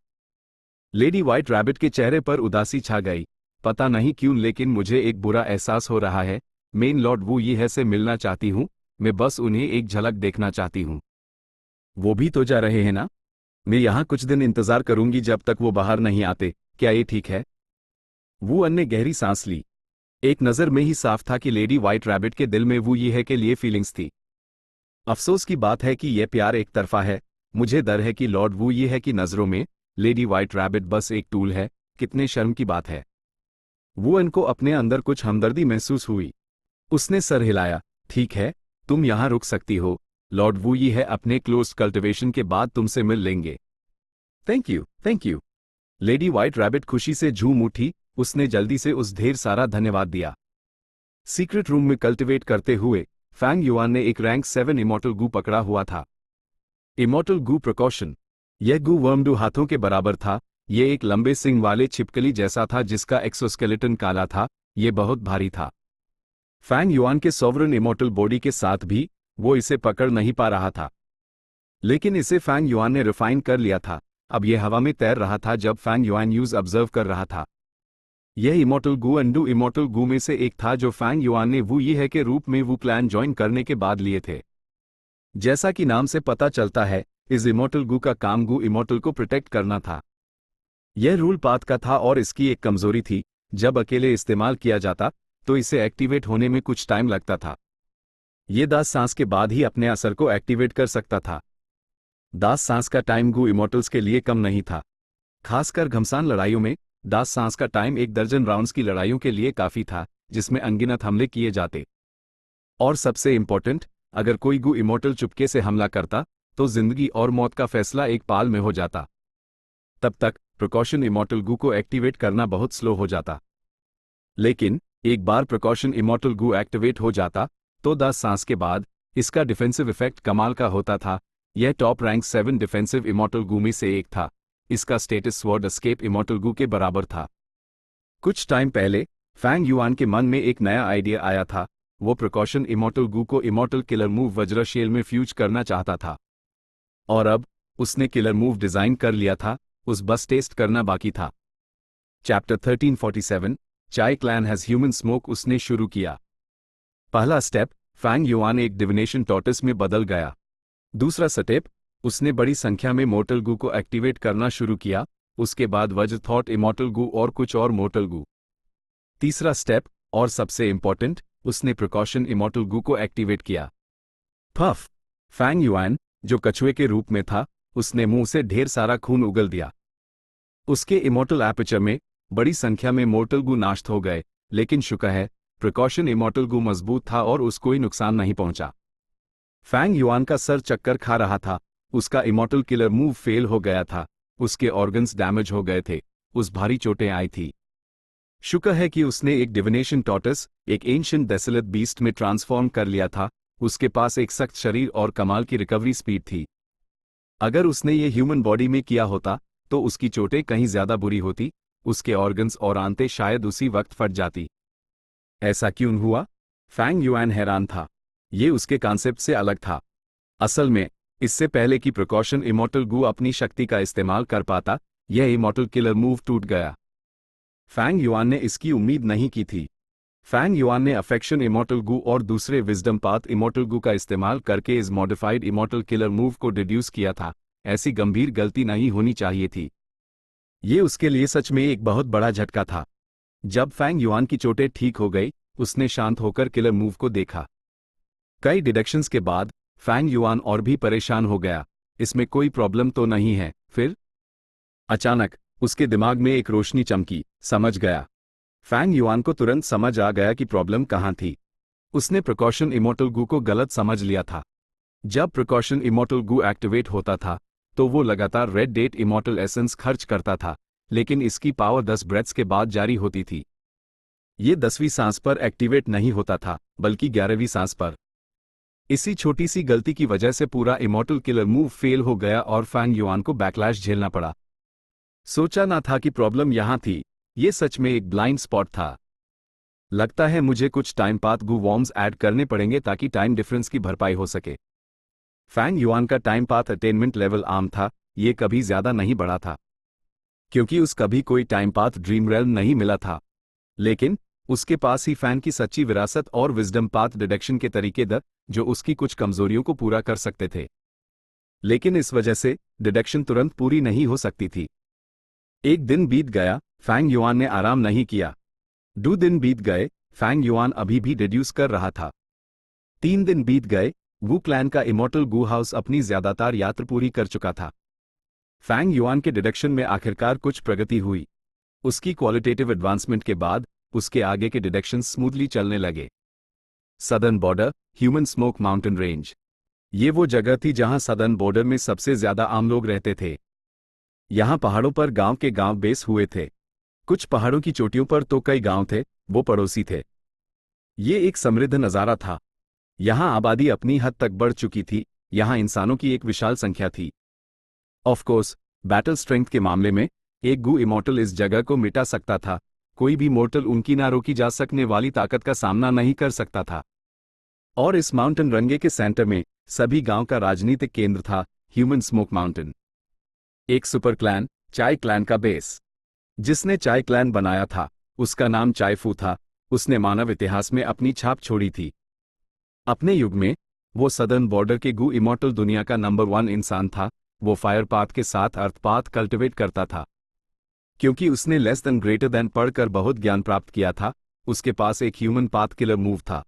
लेडी व्हाइट रैबिट के चेहरे पर उदासी छा गई। पता नहीं क्यों लेकिन मुझे एक बुरा एहसास हो रहा है, मेन लॉर्ड वू यी है से मिलना चाहती हूं, मैं बस उन्हें एक झलक देखना चाहती हूं। वो भी तो जा रहे हैं ना? मैं यहां कुछ दिन इंतजार करूंगी जब तक वो बाहर नहीं आते, क्या ये ठीक है? वुअन ने गहरी सांस ली। एक नजर में ही साफ था कि लेडी व्हाइट रैबिट के दिल में वू यी है के लिए फीलिंग्स थी। अफसोस की बात है कि यह प्यार एक तरफा है, मुझे डर है कि लॉर्ड वू यी है की नजरों में लेडी व्हाइट रैबिट बस एक टूल है। कितने शर्म की बात है। वुअन को अपने अंदर कुछ हमदर्दी महसूस हुई। उसने सर हिलाया। ठीक है, तुम यहां रुक सकती हो, लॉर्ड वू यी है अपने क्लोज कल्टिवेशन के बाद तुमसे मिल लेंगे। Thank you, thank you. Lady white rabbit खुशी से झूम उठी, उसने जल्दी से उस ढेर सारा धन्यवाद दिया। सीक्रेट रूम में कल्टिवेट करते हुए फैंग युआन ने एक रैंक 7 इमोर्टल गू पकड़ा हुआ था। इमोर्टल गू प्रिकॉशन। यह गू वर्मडू हाथों के बराबर था, यह एक लंबे सिंग वाले छिपकली जैसा था जिसका एक्सोस्केलेटन काला था, यह बहुत भारी था। फैंग युआन के सॉवरन इमोर्टल बॉडी के साथ भी वो इसे पकड़ नहीं पा रहा था, लेकिन इसे फैंग युआन ने रिफाइन कर लिया था। अब यह हवा में तैर रहा था जब फैंग युआन यूज ऑब्जर्व कर रहा था। यह इमोर्टल गू अंडू इमोर्टल गू में से एक था जो फैंग युआन ने वू यी है के रूप में वू क्लैन ज्वाइन करने के बाद लिए थे। जैसा कि नाम से पता चलता है, इस इमोर्टल गू का काम गू इमोर्टल को प्रोटेक्ट करना था। यह रूल पाथ का था और इसकी एक कमजोरी थी, जब अकेले इस्तेमाल किया जाता तो इसे एक्टिवेट होने में कुछ टाइम लगता था। यह 10 सांस के बाद ही अपने असर को एक्टिवेट कर सकता था। 10 सांस का टाइम गू इमोर्टल्स के लिए कम नहीं था, खासकर घमसान लड़ाइयों में 10 सांस का टाइम 1 दर्जन राउंड्स की लड़ाइयों के लिए काफी था, जिसमें अनगिनत हमले किए जाते। और सबसे इंपॉर्टेंट, अगर कोई गू इमोर्टल चुपके से हमला करता तो जिंदगी और मौत का फैसला एक पाल में हो जाता। तब तक प्रिकॉशन इमोर्टल गू को एक्टिवेट करना बहुत स्लो हो जाता। लेकिन एक बार प्रिकॉशन इमोर्टल गू एक्टिवेट हो जाता तो 10 सांस के बाद इसका डिफेंसिव इफेक्ट कमाल का होता था। यह टॉप रैंक 7 डिफेंसिव इमोर्टल गू में से एक था। इसका स्टेटस स्वॉर्ड एस्केप इमोर्टल गू के बराबर था। कुछ टाइम पहले फैंग युआन के मन में एक नया आइडिया आया था। वो प्रिकॉशन इमोर्टल गू को इमोर्टल किलर मूव वज्रशेल में फ्यूज करना चाहता था। और अब उसने किलर मूव डिजाइन कर लिया था, उस बस टेस्ट करना बाकी था। चैप्टर 1347 चाय क्लैन हैज ह्यूमन स्मोक उसने शुरू किया। पहला स्टेप, फैंग युआन एक डिविनेशन टॉर्टस में बदल गया। दूसरा स्टेप, उसने बड़ी संख्या में मोर्टल गू को एक्टिवेट करना शुरू किया। उसके बाद वज्र थॉट इमोर्टल गू और कुछ और मोर्टल गू। तीसरा स्टेप और सबसे इंपॉर्टेंट, उसने प्रिकॉशन इमोर्टल गू को एक्टिवेट किया। पफ! फैंग युआन, जो कछुए के रूप में था, उसने मुंह से ढेर सारा खून उगल दिया। उसके इमोर्टल एपर्चर में बड़ी संख्या में मोर्टल गू नाश हो गए, लेकिन शुक्र है प्रिकॉशन इमॉर्टल गू मजबूत था और उसको कोई नुकसान नहीं पहुंचा। फैंग युआन का सर चक्कर खा रहा था, उसका इमॉर्टल किलर मूव फेल हो गया था, उसके ऑर्गन्स डैमेज हो गए थे, उस भारी चोटें आई थी। शुक्र है कि उसने एक डिविनेशन टॉर्टस, एक एंशिएंट डेसोलेट बीस्ट में ट्रांसफॉर्म कर लिया था, उसके पास एक सख्त शरीर और कमाल की रिकवरी स्पीड थी। अगर उसने ये ह्यूमन बॉडी में किया होता तो उसकी चोटें कहीं ज्यादा बुरी होती, उसके ऑर्गन्स और आंतें शायद उसी वक्त फट जाती। ऐसा क्यों हुआ? फैंग युआन हैरान था। ये उसके कॉन्सेप्ट से अलग था। असल में, इससे पहले कि प्रिकॉशन इमॉर्टल गू अपनी शक्ति का इस्तेमाल कर पाता, यह इमॉर्टल किलर मूव टूट गया। फैंग युआन ने इसकी उम्मीद नहीं की थी। फैंग युआन ने अफेक्शन इमॉर्टल गू और दूसरे विजडम पाथ इमॉर्टल गू का इस्तेमाल करके इस मॉडिफाइड इमॉर्टल किलर मूव को डिड्यूस किया था। ऐसी गंभीर गलती नहीं होनी चाहिए थी। ये उसके लिए सच में एक बहुत बड़ा झटका था। जब फैंग युआन की चोटें ठीक हो गई, उसने शांत होकर किलर मूव को देखा। कई डिडक्शंस के बाद फैंग युआन और भी परेशान हो गया, इसमें कोई प्रॉब्लम तो नहीं है। फिर अचानक उसके दिमाग में एक रोशनी चमकी, समझ गया। फैंग युआन को तुरंत समझ आ गया कि प्रॉब्लम कहाँ थी। उसने प्रिकॉशन इमॉर्टल गू को गलत समझ लिया था। जब प्रिकॉशन इमॉर्टल गू एक्टिवेट होता था तो वो लगातार रेड डेट इमॉर्टल एसेंस खर्च करता था, लेकिन इसकी पावर 10 ब्रेथ्स के बाद जारी होती थी। ये 10वीं सांस पर एक्टिवेट नहीं होता था, बल्कि 11वीं सांस पर। इसी छोटी सी गलती की वजह से पूरा इमॉर्टल किलर मूव फेल हो गया और फैंग युआन को बैकलैश झेलना पड़ा। सोचा ना था कि प्रॉब्लम यहां थी। ये सच में एक ब्लाइंड स्पॉट था। लगता है मुझे कुछ टाइम पाथ गू वॉर्म्स ऐड करने पड़ेंगे ताकि टाइम डिफरेंस की भरपाई हो सके। फैंग युआन का टाइम पाथ अटेनमेंट लेवल आम था, ये कभी ज्यादा नहीं बढ़ा था, क्योंकि उस कभी कोई टाइम पाथ ड्रीम रेल्म नहीं मिला था। लेकिन उसके पास ही फैन की सच्ची विरासत और विजडम पाथ डिडक्शन के तरीके द, जो उसकी कुछ कमजोरियों को पूरा कर सकते थे। लेकिन इस वजह से डिडक्शन तुरंत पूरी नहीं हो सकती थी। एक दिन बीत गया, फैंग युआन ने आराम नहीं किया। 2 दिन बीत गए, फैंग युआन अभी भी डिड्यूस कर रहा था। 3 दिन बीत गए, वू क्लैन का इमॉर्टल गू हाउस अपनी ज्यादातर यात्रा पूरी कर चुका था। फैंग युआन के डिडक्शन में आखिरकार कुछ प्रगति हुई। उसकी क्वालिटेटिव एडवांसमेंट के बाद उसके आगे के डिडक्शन स्मूथली चलने लगे। Southern border, human smoke mountain range. ये वो जगह थी जहां सदर्न बॉर्डर में सबसे ज्यादा आम लोग रहते थे। यहां पहाड़ों पर गांव के गांव बेस हुए थे। कुछ पहाड़ों की चोटियों पर तो कई गांव थे, वो पड़ोसी थे। ये एक समृद्ध नजारा था। यहां आबादी अपनी हद तक बढ़ चुकी थी, यहां इंसानों की एक विशाल संख्या थी। ऑफ कोर्स, बैटल स्ट्रेंथ के मामले में एक गू इमॉर्टल इस जगह को मिटा सकता था। कोई भी मोर्टल उनकी ना रोकी जा सकने वाली ताकत का सामना नहीं कर सकता था। और इस माउंटेन रंगे के सेंटर में सभी गांव का राजनीतिक केंद्र था, ह्यूमन स्मोक माउंटेन। एक सुपर क्लैन, चाय क्लैन का बेस। जिसने चाय क्लैन बनाया था, उसका नाम चायफू था। उसने मानव इतिहास में अपनी छाप छोड़ी थी। अपने युग में वो सदर्न बॉर्डर के गू इमॉर्टल दुनिया का नंबर 1 इंसान था। वो फायर पाथ के साथ अर्थ पाथ कल्टिवेट करता था। क्योंकि उसने लेस देन ग्रेटर देन पढ़कर बहुत ज्ञान प्राप्त किया था, उसके पास एक ह्यूमन पाथ किलर मूव था।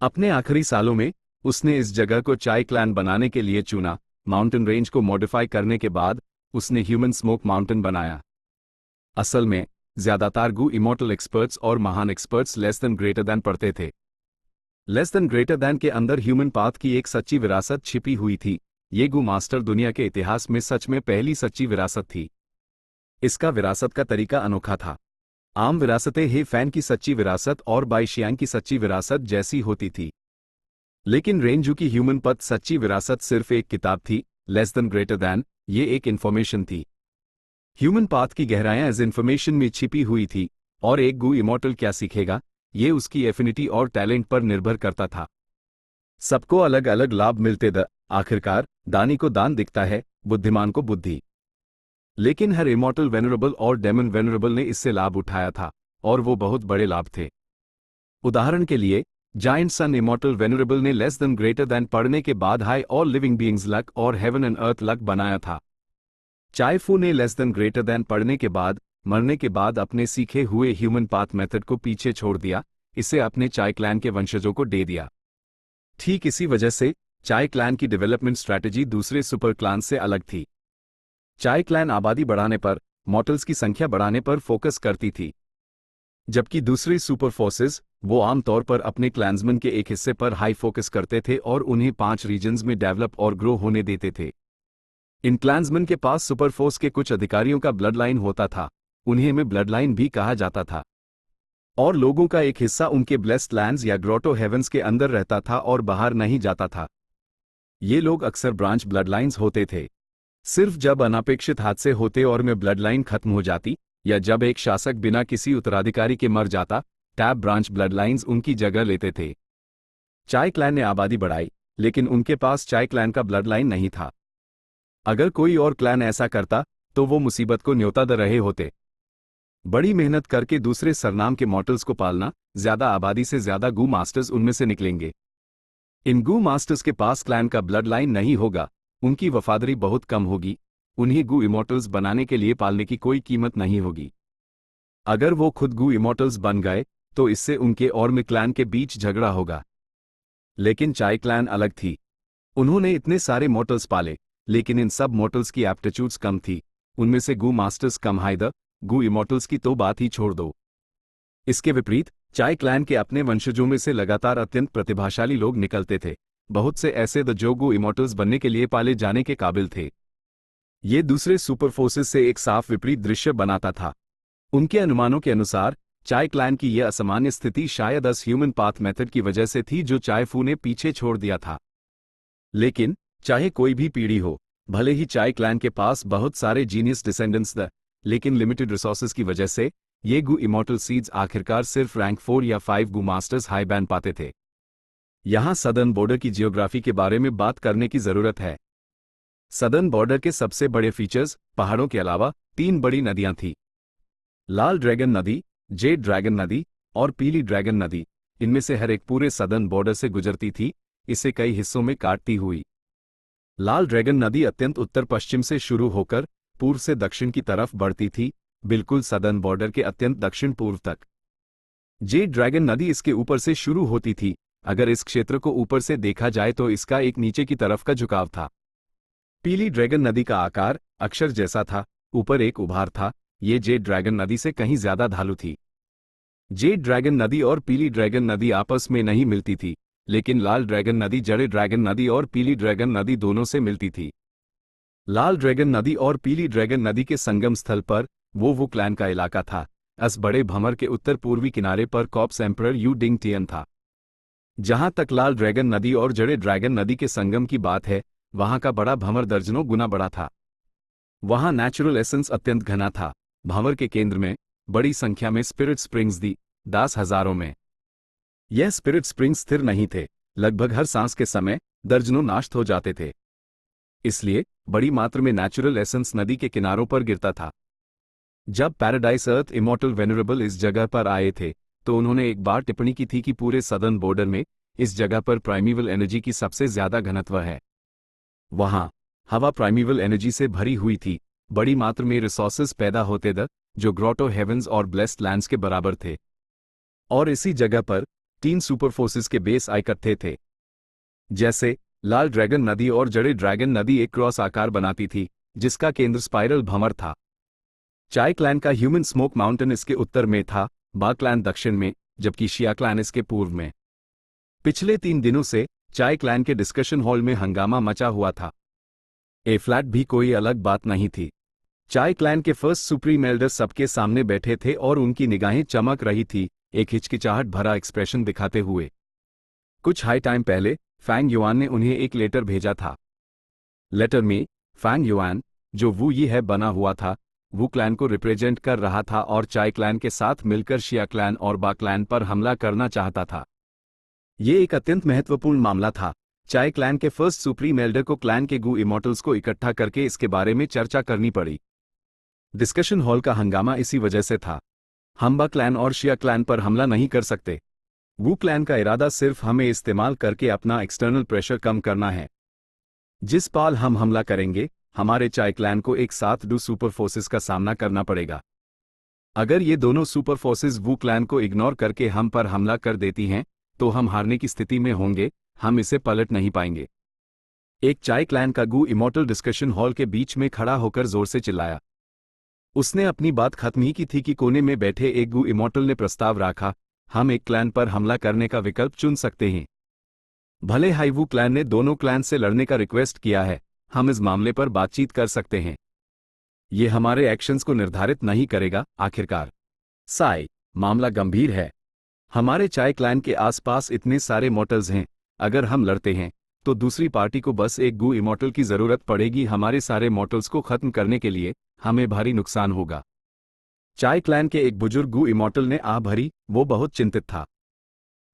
अपने आखिरी सालों में उसने इस जगह को चाय क्लैन बनाने के लिए चुना। माउंटेन रेंज को मॉडिफाई करने के बाद उसने ह्यूमन स्मोक माउंटेन बनाया। असल में ज्यादातर गू इमॉर्टल एक्सपर्ट्स और महान experts less than greater than पढ़ते थे। लेस देन ग्रेटर देन के अंदर ह्यूमन पाथ की एक सच्ची विरासत छिपी हुई थी। ये गू मास्टर दुनिया के इतिहास में सच में पहली सच्ची विरासत थी। इसका विरासत का तरीका अनोखा था। आम विरासतें हे फैन की सच्ची विरासत और बाइशियांग की सच्ची विरासत जैसी होती थी। लेकिन रेंजू की ह्यूमन पथ सच्ची विरासत सिर्फ एक किताब थी, लेस देन ग्रेटर देन, ये एक इन्फॉर्मेशन थी। ह्यूमन पाथ की गहराइयां इस इन्फॉर्मेशन में छिपी हुई थी, और एक गू इमॉर्टल क्या सीखेगा, ये उसकी एफिनिटी और टैलेंट पर निर्भर करता था। सबको अलग अलग लाभ मिलते द, आखिरकार दानी को दान दिखता है, बुद्धिमान को बुद्धि। लेकिन हर इमॉर्टल वेनरेबल और डेमन वेनरेबल ने इससे लाभ उठाया था, और वो बहुत बड़े लाभ थे। उदाहरण के लिए, जायंट सन इमॉर्टल वेनरेबल ने लेस देन ग्रेटर देन पढ़ने के बाद हाई और लिविंग बीइंग्स लक और हेवन एंड अर्थ लक बनाया था। चायफू ने लेस देन ग्रेटर देन पढ़ने के बाद, मरने के बाद अपने सीखे हुए ह्यूमन पाथ मेथड को पीछे छोड़ दिया, इसे अपने चाय क्लैन के वंशजों को दे दिया। ठीक इसी वजह से चाय क्लैन की डेवलपमेंट स्ट्रैटेजी दूसरे सुपर क्लान से अलग थी। चाय क्लैन आबादी बढ़ाने पर, मॉर्टल्स की संख्या बढ़ाने पर फोकस करती थी। जबकि दूसरी सुपर फोर्सेस वो आमतौर पर अपने क्लैंसमैन के एक हिस्से पर हाई फोकस करते थे और उन्हें 5 रीजन्स में डेवलप और ग्रो होने देते थे। इन क्लैंसमैन के पास सुपर फोर्स के कुछ अधिकारियों का ब्लड लाइन होता था, उन्हें में ब्लड लाइन भी कहा जाता था, और लोगों का एक हिस्सा उनके ब्लेस्ड लैंड्स या ग्रोटो हेवंस के अंदर रहता था और बाहर नहीं जाता था। ये लोग अक्सर ब्रांच ब्लड लाइन्स होते थे। सिर्फ जब अनापेक्षित हादसे होते और में ब्लड लाइन खत्म हो जाती, या जब एक शासक बिना किसी उत्तराधिकारी के मर जाता, टैब ब्रांच ब्लड लाइन्स उनकी जगह लेते थे। चाय क्लैन ने आबादी बढ़ाई, लेकिन उनके पास चाय क्लैन का ब्लड लाइन नहीं था। अगर कोई और क्लैन ऐसा करता तो वो मुसीबत को न्योता दे रहे होते। बड़ी मेहनत करके दूसरे सरनाम के मॉर्टल्स को पालना, ज्यादा आबादी से ज्यादा गू मास्टर्स उनमें से निकलेंगे। इन गू मास्टर्स के पास क्लैन का ब्लड लाइन नहीं होगा, उनकी वफादारी बहुत कम होगी, उन्हें गू इमॉर्टल्स बनाने के लिए पालने की कोई कीमत नहीं होगी। अगर वो खुद गू इमॉर्टल्स बन गए तो इससे उनके और में क्लैन के बीच झगड़ा होगा। लेकिन चाय क्लैन अलग थी। उन्होंने इतने सारे मॉर्टल्स पाले, लेकिन इन सब मॉर्टल्स की एप्टीट्यूड्स कम थी, उनमें से गू मास्टर्स कम हाइदर गू इमॉर्टल्स की तो बात ही छोड़ दो। इसके विपरीत चाय क्लैन के अपने वंशजों में से लगातार अत्यंत प्रतिभाशाली लोग निकलते थे, बहुत से ऐसे जो गू इमॉर्टल्स बनने के लिए पाले जाने के काबिल थे। ये दूसरे सुपर फोर्सेस से एक साफ विपरीत दृश्य बनाता था। उनके अनुमानों के अनुसार चाय क्लैन की यह असामान्य स्थिति शायद ह्यूमन पाथ मेथड की वजह से थी जो चाय फू ने पीछे छोड़ दिया था। लेकिन चाहे कोई भी पीढ़ी हो, भले ही चाय क्लैन के पास बहुत सारे जीनियस डिसेंडेंट्स थे, लेकिन लिमिटेड रिसोर्सेज की वजह से ये गू इमॉर्टल सीड्स आखिरकार सिर्फ रैंक 4 या 5 गू मास्टर्स हाई बैन पाते थे। यहां सदर्न बॉर्डर की जियोग्राफी के बारे में बात करने की जरूरत है। सदर्न बॉर्डर के सबसे बड़े फीचर्स पहाड़ों के अलावा 3 बड़ी नदियां थीं। लाल ड्रैगन नदी, जेड ड्रैगन नदी और पीली ड्रैगन नदी, इनमें से हर एक पूरे सदर्न बॉर्डर से गुजरती थी, इसे कई हिस्सों में काटती हुई। लाल ड्रैगन नदी अत्यंत उत्तर पश्चिम से शुरू होकर पूर्व से दक्षिण की तरफ बढ़ती थी, बिल्कुल सदर्न बॉर्डर के अत्यंत दक्षिण पूर्व तक। जेड ड्रैगन नदी इसके ऊपर से शुरू होती थी। अगर इस क्षेत्र को ऊपर से देखा जाए तो इसका एक नीचे की तरफ का झुकाव था। पीली ड्रैगन नदी का आकार अक्षर जैसा था, ऊपर एक उभार था, ये जेड ड्रैगन नदी से कहीं ज्यादा ढालू थी। जेड ड्रैगन नदी और पीली ड्रैगन नदी आपस में नहीं मिलती थी, लेकिन लाल ड्रैगन नदी जड़े ड्रैगन नदी और पीली ड्रैगन नदी दोनों से मिलती थी। लाल ड्रैगन नदी और पीली ड्रैगन नदी के संगम स्थल पर वो क्लैन का इलाका था। इस बड़े भंवर के उत्तर पूर्वी किनारे पर कॉप्स एम्परर यू डिंग टियन था। जहां तक लाल ड्रैगन नदी और जड़े ड्रैगन नदी के संगम की बात है, वहां का बड़ा भंवर दर्जनों गुना बड़ा था। वहां नेचुरल एसेंस अत्यंत घना था। भंवर के केंद्र में बड़ी संख्या में स्पिरिट स्प्रिंग्स दी, 10,000 में। यह स्पिरिट स्प्रिंग्स स्थिर नहीं थे, लगभग हर सांस के समय दर्जनों नष्ट हो जाते थे। इसलिए बड़ी मात्रा में नेचुरल एसेंस नदी के किनारों पर गिरता था। जब पैराडाइस अर्थ इमॉर्टल वेनरेबल इस जगह पर आए थे, तो उन्होंने एक बार टिप्पणी की थी कि पूरे सदर्न बॉर्डर में इस जगह पर प्राइमीवल एनर्जी की सबसे ज्यादा घनत्व है। वहां हवा प्राइमीवल एनर्जी से भरी हुई थी, बड़ी मात्रा में रिसोर्सेज पैदा होते थे जो ग्रोटो हेवंस और ब्लेस्ड लैंड्स के बराबर थे। और इसी जगह पर 3 सुपर फोर्सेस के बेस इकट्ठे थे। जैसे लाल ड्रैगन नदी और जड़े ड्रैगन नदी एक क्रॉस आकार बनाती थी, जिसका केंद्र स्पाइरल भंवर था। चाय क्लैन का ह्यूमन स्मोक माउंटेन इसके उत्तर में था, बा क्लैन दक्षिण में, जबकि शिया क्लैन इसके पूर्व में। पिछले 3 दिनों से चाय क्लैन के डिस्कशन हॉल में हंगामा मचा हुआ था। ए फ्लैट भी कोई अलग बात नहीं थी। चाय क्लैन के फर्स्ट सुप्रीम एल्डर सबके सामने बैठे थे और उनकी निगाहें चमक रही थी, एक हिचकिचाहट भरा एक्सप्रेशन दिखाते हुए। कुछ हाई टाइम पहले फैंग युआन ने उन्हें एक लेटर भेजा था। लेटर में फैंग युआन, जो वू यी है बना हुआ था, वू क्लैन को रिप्रेजेंट कर रहा था और चाय क्लैन के साथ मिलकर शिया क्लैन और बा क्लैन पर हमला करना चाहता था। ये एक अत्यंत महत्वपूर्ण मामला था। चाय क्लैन के फर्स्ट सुप्रीम एल्डर को क्लैन के गू इमॉर्टल्स को इकट्ठा करके इसके बारे में चर्चा करनी पड़ी। डिस्कशन हॉल का हंगामा इसी वजह से था। हम बा क्लैन और शिया क्लैन पर हमला नहीं कर सकते। वू क्लैन का इरादा सिर्फ हमें इस्तेमाल करके अपना एक्सटर्नल प्रेशर कम करना है। जिस पाल हम हमला करेंगे, हमारे चाय क्लैन को एक साथ 2 सुपर फोर्सेस का सामना करना पड़ेगा। अगर ये दोनों सुपर फोर्सेस वू क्लैन को इग्नोर करके हम पर हमला कर देती हैं, तो हम हारने की स्थिति में होंगे, हम इसे पलट नहीं पाएंगे। एक चाय क्लैन का गू इमॉर्टल डिस्कशन हॉल के बीच में खड़ा होकर जोर से चिल्लाया। उसने अपनी बात खत्म ही की थी कि कोने में बैठे एक गू इमॉर्टल ने प्रस्ताव रखा, हम एक क्लैन पर हमला करने का विकल्प चुन सकते हैं। भले हाई वू क्लैन ने दोनों क्लैन से लड़ने का रिक्वेस्ट किया है, हम इस मामले पर बातचीत कर सकते हैं। ये हमारे एक्शंस को निर्धारित नहीं करेगा। आखिरकार साई, मामला गंभीर है। हमारे चाय क्लैन के आसपास इतने सारे मॉर्टल्स हैं, अगर हम लड़ते हैं तो दूसरी पार्टी को बस एक गू इमॉर्टल की जरूरत पड़ेगी। हमारे सारे मॉर्टल्स को खत्म करने के लिए हमें भारी नुकसान होगा। चाय क्लैन के एक बुजुर्ग गू इमॉर्टल ने आह भरी, वो बहुत चिंतित था।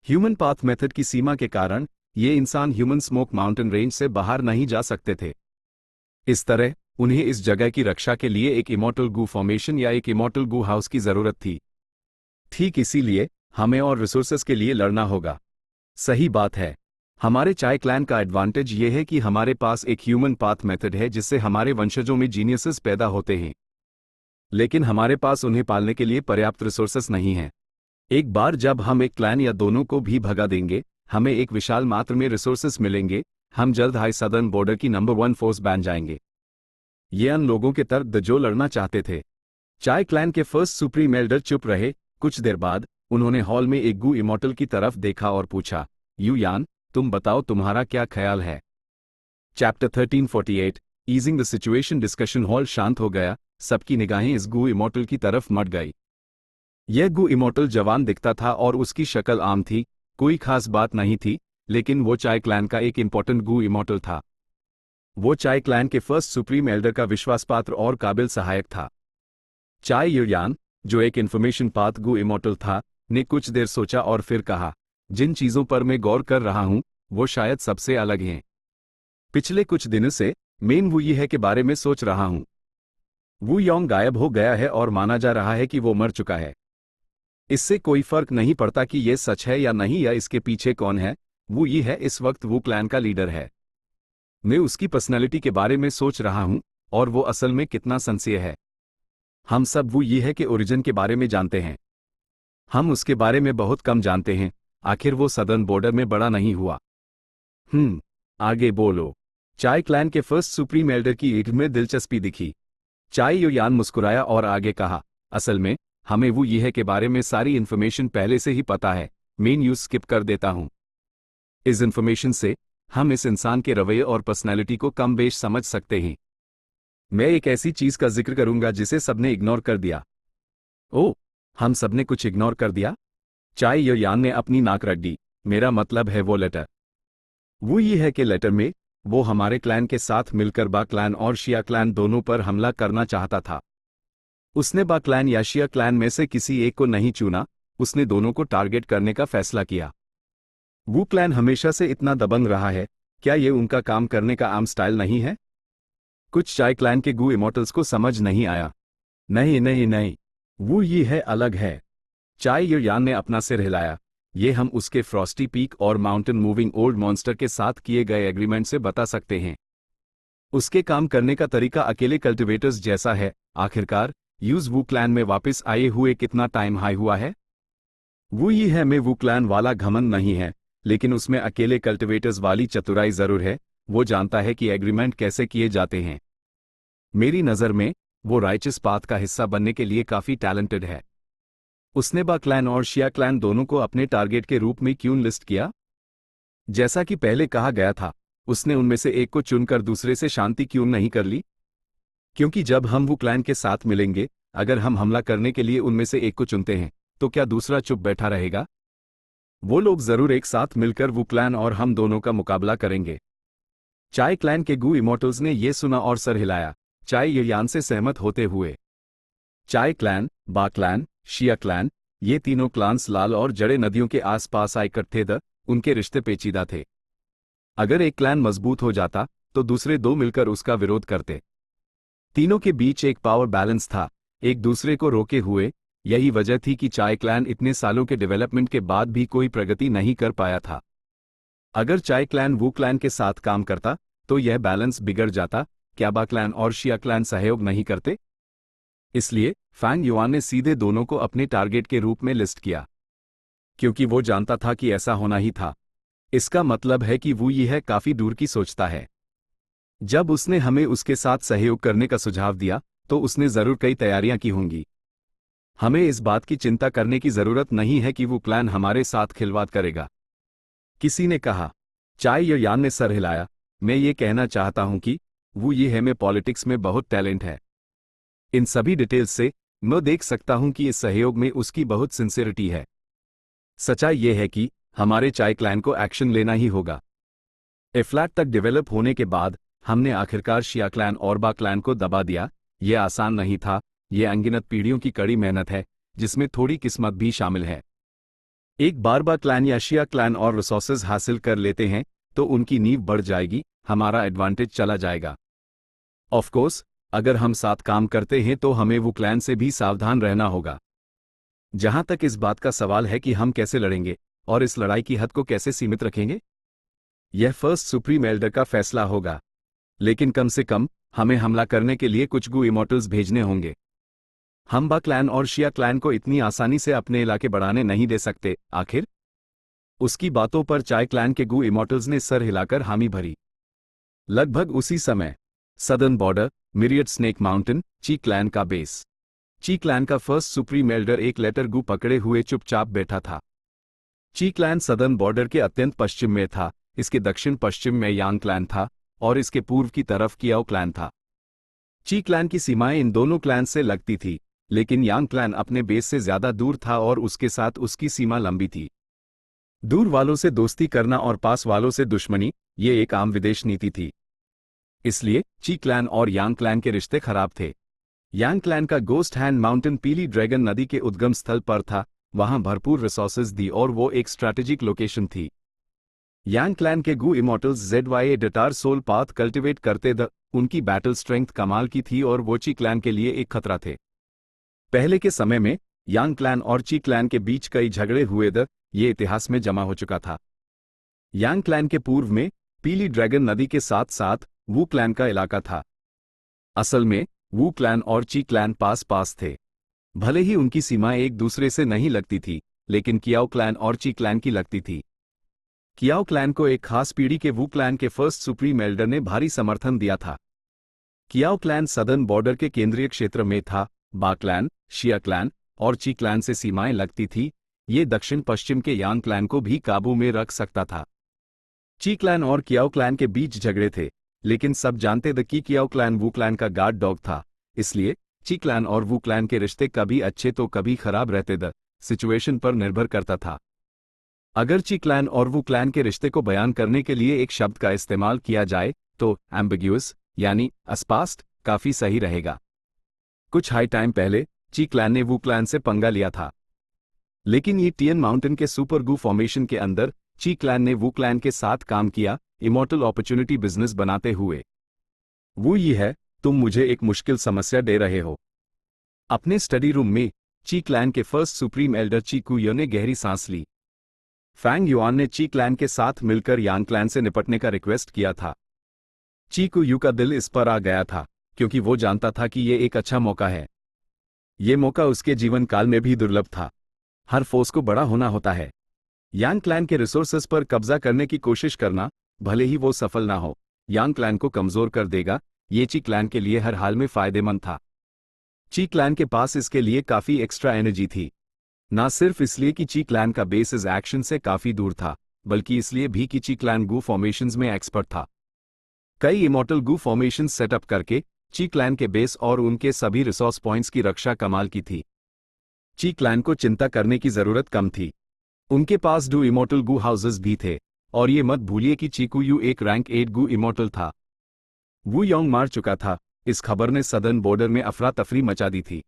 ह्यूमन पाथ मेथड की सीमा के कारण ये इंसान ह्यूमन स्मोक माउंटेन रेंज से बाहर नहीं जा सकते थे। इस तरह उन्हें इस जगह की रक्षा के लिए एक इमॉर्टल गू फॉर्मेशन या एक इमॉर्टल गू हाउस की जरूरत थी। ठीक इसीलिए हमें और रिसोर्सेस के लिए लड़ना होगा। सही बात है। हमारे चाय क्लैन का एडवांटेज ये है कि हमारे पास एक ह्यूमन पाथ मेथड है जिससे हमारे वंशजों में जीनियसेस पैदा होते हैं, लेकिन हमारे पास उन्हें पालने के लिए पर्याप्त रिसोर्सेस नहीं हैं। एक बार जब हम एक क्लैन या दोनों को भी भगा देंगे, हमें एक विशाल मात्रा में रिसोर्सेस मिलेंगे। हम जल्द हाई सदर्न बॉर्डर की नंबर 1 फोर्स बन जाएंगे। ये उन लोगों के तर्क जो लड़ना चाहते थे। चाय क्लैन के फर्स्ट सुप्रीम एल्डर चुप रहे। कुछ देर बाद उन्होंने हॉल में एक गू इमॉर्टल की तरफ देखा और पूछा, यू यान, तुम बताओ तुम्हारा क्या ख्याल है। Chapter 1348 easing the situation. Discussion hall शांत हो गया। सबकी निगाहें इस गू इमॉर्टल की तरफ मट गई। यह गू इमॉर्टल जवान दिखता था और उसकी शक्ल आम थी, कोई खास बात नहीं थी, लेकिन वो चाय क्लैन का एक इंपॉर्टेंट गू इमॉर्टल था। वो चाय क्लैन के फर्स्ट सुप्रीम एल्डर का विश्वासपात्र और काबिल सहायक था। चाय युयान, जो एक इन्फॉर्मेशन पाथ गू इमॉर्टल था, ने कुछ देर सोचा और फिर कहा, जिन चीजों पर मैं गौर कर रहा हूं वो शायद सबसे अलग हैं। पिछले कुछ दिनों से मैं वू यी है के बारे में सोच रहा हूं। वू योंग गायब हो गया है और माना जा रहा है कि वो मर चुका है। इससे कोई फर्क नहीं पड़ता कि यह सच है या नहीं या इसके पीछे कौन है। वू यी है इस वक्त वू क्लैन का लीडर है। मैं उसकी पर्सनैलिटी के बारे में सोच रहा हूं और वो असल में कितना सिंसियर है। हम सब वू यी है के ओरिजिन के बारे में जानते हैं। हम उसके बारे में बहुत कम जानते हैं। आखिर वो सदर्न बॉर्डर में बड़ा नहीं हुआ। आगे बोलो। चाय क्लैन के फर्स्ट सुप्रीम एल्डर की ईट में दिलचस्पी दिखी। चाय युयान मुस्कुराया और आगे कहा, असल में हमें वू यी है के बारे में सारी इन्फॉर्मेशन पहले से ही पता है। मैं न्यूज़ स्किप कर देता हूं। इस इन्फॉर्मेशन से हम इस इंसान के रवैये और पर्सनैलिटी को कम बेश समझ सकते हैं। मैं एक ऐसी चीज का जिक्र करूंगा जिसे सबने इग्नोर कर दिया। ओह, हम सबने कुछ इग्नोर कर दिया? चाय युयान ने अपनी नाक रगड़ी। मेरा मतलब है वो लेटर। वो ये है कि लेटर में वो हमारे क्लैन के साथ मिलकर बा क्लैन और शिया क्लैन दोनों पर हमला करना चाहता था। उसने बा क्लैन या शिया क्लैन में से किसी एक को नहीं चुना, उसने दोनों को टारगेट करने का फैसला किया। वो क्लैन हमेशा से इतना दबंग रहा है, क्या ये उनका काम करने का आम स्टाइल नहीं है? कुछ चाय क्लैन के गू इमॉर्टल्स को समझ नहीं आया। नहीं नहीं नहीं, वो ये है अलग है। चाय युयान ने अपना सिर हिलाया। ये हम उसके फ्रॉस्टी पीक और माउंटेन मूविंग ओल्ड मॉन्स्टर के साथ किए गए एग्रीमेंट से बता सकते हैं। उसके काम करने का तरीका अकेले कल्टिवेटर्स जैसा है। आखिरकार यूज वू क्लैन में वापस आए हुए कितना टाइम हाई हुआ है? वो ये है में वू क्लैन वाला घमंड नहीं है, लेकिन उसमें अकेले कल्टिवेटर्स वाली चतुराई जरूर है। वो जानता है कि एग्रीमेंट कैसे किए जाते हैं। मेरी नज़र में वो राइचस पाथ का हिस्सा बनने के लिए काफी टैलेंटेड है। उसने बा क्लैन और शिया क्लैन दोनों को अपने टारगेट के रूप में क्यों लिस्ट किया? जैसा कि पहले कहा गया था, उसने उनमें से एक को चुनकर दूसरे से शांति क्यों नहीं कर ली? क्योंकि जब हम वो क्लैन के साथ मिलेंगे, अगर हम हमला करने के लिए उनमें से एक को चुनते हैं, तो क्या दूसरा चुप बैठा रहेगा? वो लोग जरूर एक साथ मिलकर वो क्लैन और हम दोनों का मुकाबला करेंगे। चाय क्लैन के गू इमॉर्टल्स ने यह सुना और सर हिलाया, चाय युयान से सहमत होते हुए। चाय क्लैन, बा क्लैन, शिया क्लैन, ये तीनों क्लान्स लाल और जड़े नदियों के आसपास आए इकट्ठे थे। उनके रिश्ते पेचीदा थे। अगर एक क्लैन मजबूत हो जाता तो दूसरे दो मिलकर उसका विरोध करते। तीनों के बीच एक पावर बैलेंस था, एक दूसरे को रोके हुए। यही वजह थी कि चाय क्लैन इतने सालों के डेवलपमेंट के बाद भी कोई प्रगति नहीं कर पाया था। अगर चाय क्लैन वू क्लैन के साथ काम करता तो यह बैलेंस बिगड़ जाता। क्या बा क्लैन और शिया क्लैन सहयोग नहीं करते? इसलिए फैंग युआन ने सीधे दोनों को अपने टारगेट के रूप में लिस्ट किया, क्योंकि वो जानता था कि ऐसा होना ही था। इसका मतलब है कि वो यह काफी दूर की सोचता है। जब उसने हमें उसके साथ सहयोग करने का सुझाव दिया तो उसने जरूर कई तैयारियां की होंगी। हमें इस बात की चिंता करने की जरूरत नहीं है कि वो क्लैन हमारे साथ खिलवाड़ करेगा। किसी ने कहा। चाय या यान ने सर हिलाया। मैं ये कहना चाहता हूं कि वो ये है, में पॉलिटिक्स में बहुत टैलेंट है। इन सभी डिटेल्स से मैं देख सकता हूं कि इस सहयोग में उसकी बहुत सिंसियरिटी है। सच्चाई यह है कि हमारे चाय क्लैन को एक्शन लेना ही होगा। फ्लैट तक डेवलप होने के बाद हमने आखिरकार शिया क्लैन और बा क्लैन को दबा दिया। यह आसान नहीं था, यह अनगिनत पीढ़ियों की कड़ी मेहनत है, जिसमें थोड़ी किस्मत भी शामिल है। एक बार बा क्लैन या शिया क्लैन और रिसोर्सेज हासिल कर लेते हैं तो उनकी नींव बढ़ जाएगी, हमारा एडवांटेज चला जाएगा। ऑफ कोर्स, अगर हम साथ काम करते हैं तो हमें वो क्लैन से भी सावधान रहना होगा। जहां तक इस बात का सवाल है कि हम कैसे लड़ेंगे और इस लड़ाई की हद को कैसे सीमित रखेंगे, यह फर्स्ट सुप्रीम एल्डर का फैसला होगा। लेकिन कम से कम हमें हमला करने के लिए कुछ गू इमोर्टल्स भेजने होंगे। हम बा क्लैन और शिया क्लैन को इतनी आसानी से अपने इलाके बढ़ाने नहीं दे सकते। आखिर उसकी बातों पर चाय क्लैन के गू इमोर्टल्स ने सर हिलाकर हामी भरी। लगभग उसी समय southern border, myriad snake mountain, ची क्लैन का बेस। ची क्लैन का फर्स्ट सुप्रीम एल्डर एक लेटर गू पकड़े हुए चुपचाप बैठा था। ची क्लैन सदर्न बॉर्डर के अत्यंत पश्चिम में था, इसके दक्षिण पश्चिम में यांग क्लैन था और इसके पूर्व की तरफ कियाओ क्लैन था। ची क्लैन की सीमाएं इन दोनों क्लैन से लगती थी, लेकिन यांग क्लैन अपने बेस से ज्यादा दूर था और उसके साथ उसकी सीमा लंबी थी। दूर वालों से दोस्ती करना और पास वालों से दुश्मनी, ये एक आम विदेश नीति थी। इसलिए ची क्लैन और यांग क्लैन के रिश्ते खराब थे। यांग क्लैन का गोस्ट हैंड माउंटेन पीली ड्रैगन नदी के उद्गम स्थल पर था, वहां भरपूर रिसोर्सेज थी और वो एक स्ट्रैटेजिक लोकेशन थी। यांग क्लैन के गू इमोर्टल्स ZYA डेटार सोल पाथ कल्टिवेट करते द उनकी बैटल स्ट्रेंथ कमाल की थी और वो ची क्लैन के लिए एक खतरा थे। पहले के समय में यांग क्लैन और ची क्लैन के बीच कई झगड़े हुए ये इतिहास में जमा हो चुका था। यांग क्लैन के पूर्व में पीली ड्रैगन नदी के साथ साथ वू क्लैन का इलाका था। असल में वू क्लैन और ची क्लैन पास पास थे। भले ही उनकी सीमाएं एक दूसरे से नहीं लगती थी, लेकिन कियाओ क्लैन और ची क्लैन की लगती थी। कियाओ क्लैन को एक खास पीढ़ी के वू क्लैन के फर्स्ट सुप्रीम एल्डर ने भारी समर्थन दिया था। कियाओ क्लैन सदर्न बॉर्डर के केंद्रीय क्षेत्र में था। बा क्लैन, शिया क्लैन और ची क्लैन से सीमाएं लगती थी। ये दक्षिण पश्चिम के यांग क्लैन को भी काबू में रख सकता था। ची क्लैन और कियाओ क्लैन के बीच झगड़े थे, लेकिन सब जानते थे कि कियाओ क्लैन वू क्लैन का गार्ड डॉग था। इसलिए ची क्लैन और वू क्लैन के रिश्ते कभी अच्छे तो कभी खराब रहते सिचुएशन पर निर्भर करता था। अगर ची क्लैन और वू क्लैन के रिश्ते को बयान करने के लिए एक शब्द का इस्तेमाल किया जाए तो एम्बिग्यूअस यानी अस्पष्ट काफी सही रहेगा। कुछ हाई टाइम पहले ची क्लैन ने वू क्लैन से पंगा लिया था, लेकिन ये टियन माउंटेन के सुपर गू फॉर्मेशन के अंदर ची क्लैन ने वू क्लैन के साथ काम किया, इमोर्टल अपॉर्चुनिटी बिजनेस बनाते हुए। वो ये है, तुम मुझे एक मुश्किल समस्या दे रहे हो। अपने स्टडी रूम में ची क्लैन के फर्स्ट सुप्रीम एल्डर ची कुयो ने गहरी सांस ली। फैंग युआन ने ची क्लैन के साथ मिलकर यांग क्लैन से निपटने का रिक्वेस्ट किया था। ची कुयो का दिल इस पर आ गया था, क्योंकि वो जानता था कि ये एक अच्छा मौका है। ये मौका उसके जीवन काल में भी दुर्लभ था। हर फोर्स को बड़ा होना होता है। यांग क्लैन के रिसोर्सेस पर कब्जा करने की कोशिश करना, भले ही वो सफल ना हो, यांग क्लैन को कमजोर कर देगा। ये ची क्लैन के लिए हर हाल में फायदेमंद था। ची क्लैन के पास इसके लिए काफी एक्स्ट्रा एनर्जी थी, ना सिर्फ इसलिए कि ची क्लैन का बेस इस एक्शन से काफी दूर था, बल्कि इसलिए भी कि ची क्लैन गू फॉर्मेशंस में एक्सपर्ट था। कई इमोर्टल गू फॉर्मेशंस सेटअप करके ची क्लैन के बेस और उनके सभी रिसोर्स पॉइंट्स की रक्षा कमाल की थी। ची क्लैन को चिंता करने की जरूरत कम थी। उनके पास 2 इमोर्टल गू हाउसेस भी थे, और ये मत भूलिए कि ची कुयो एक रैंक 8 गू इमोर्टल था। वू योंग मार चुका था। इस खबर ने सदर्न बॉर्डर में अफरा तफरी मचा दी थी।